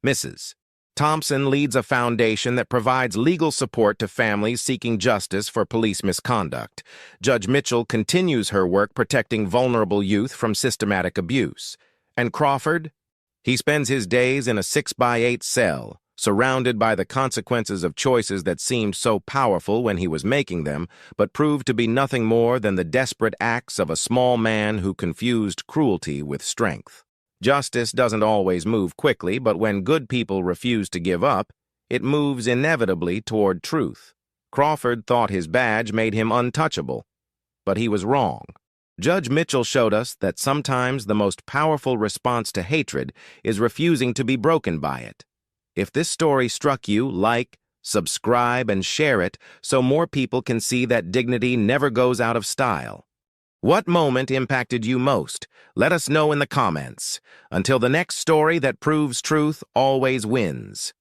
Mrs. Thompson leads a foundation that provides legal support to families seeking justice for police misconduct. Judge Mitchell continues her work protecting vulnerable youth from systematic abuse. And Crawford? He spends his days in a 6x8 cell, surrounded by the consequences of choices that seemed so powerful when he was making them, but proved to be nothing more than the desperate acts of a small man who confused cruelty with strength. Justice doesn't always move quickly, but when good people refuse to give up, it moves inevitably toward truth. Crawford thought his badge made him untouchable, but he was wrong. Judge Mitchell showed us that sometimes the most powerful response to hatred is refusing to be broken by it. If this story struck you, like, subscribe, and share it so more people can see that dignity never goes out of style. What moment impacted you most? Let us know in the comments. Until the next story that proves truth always wins.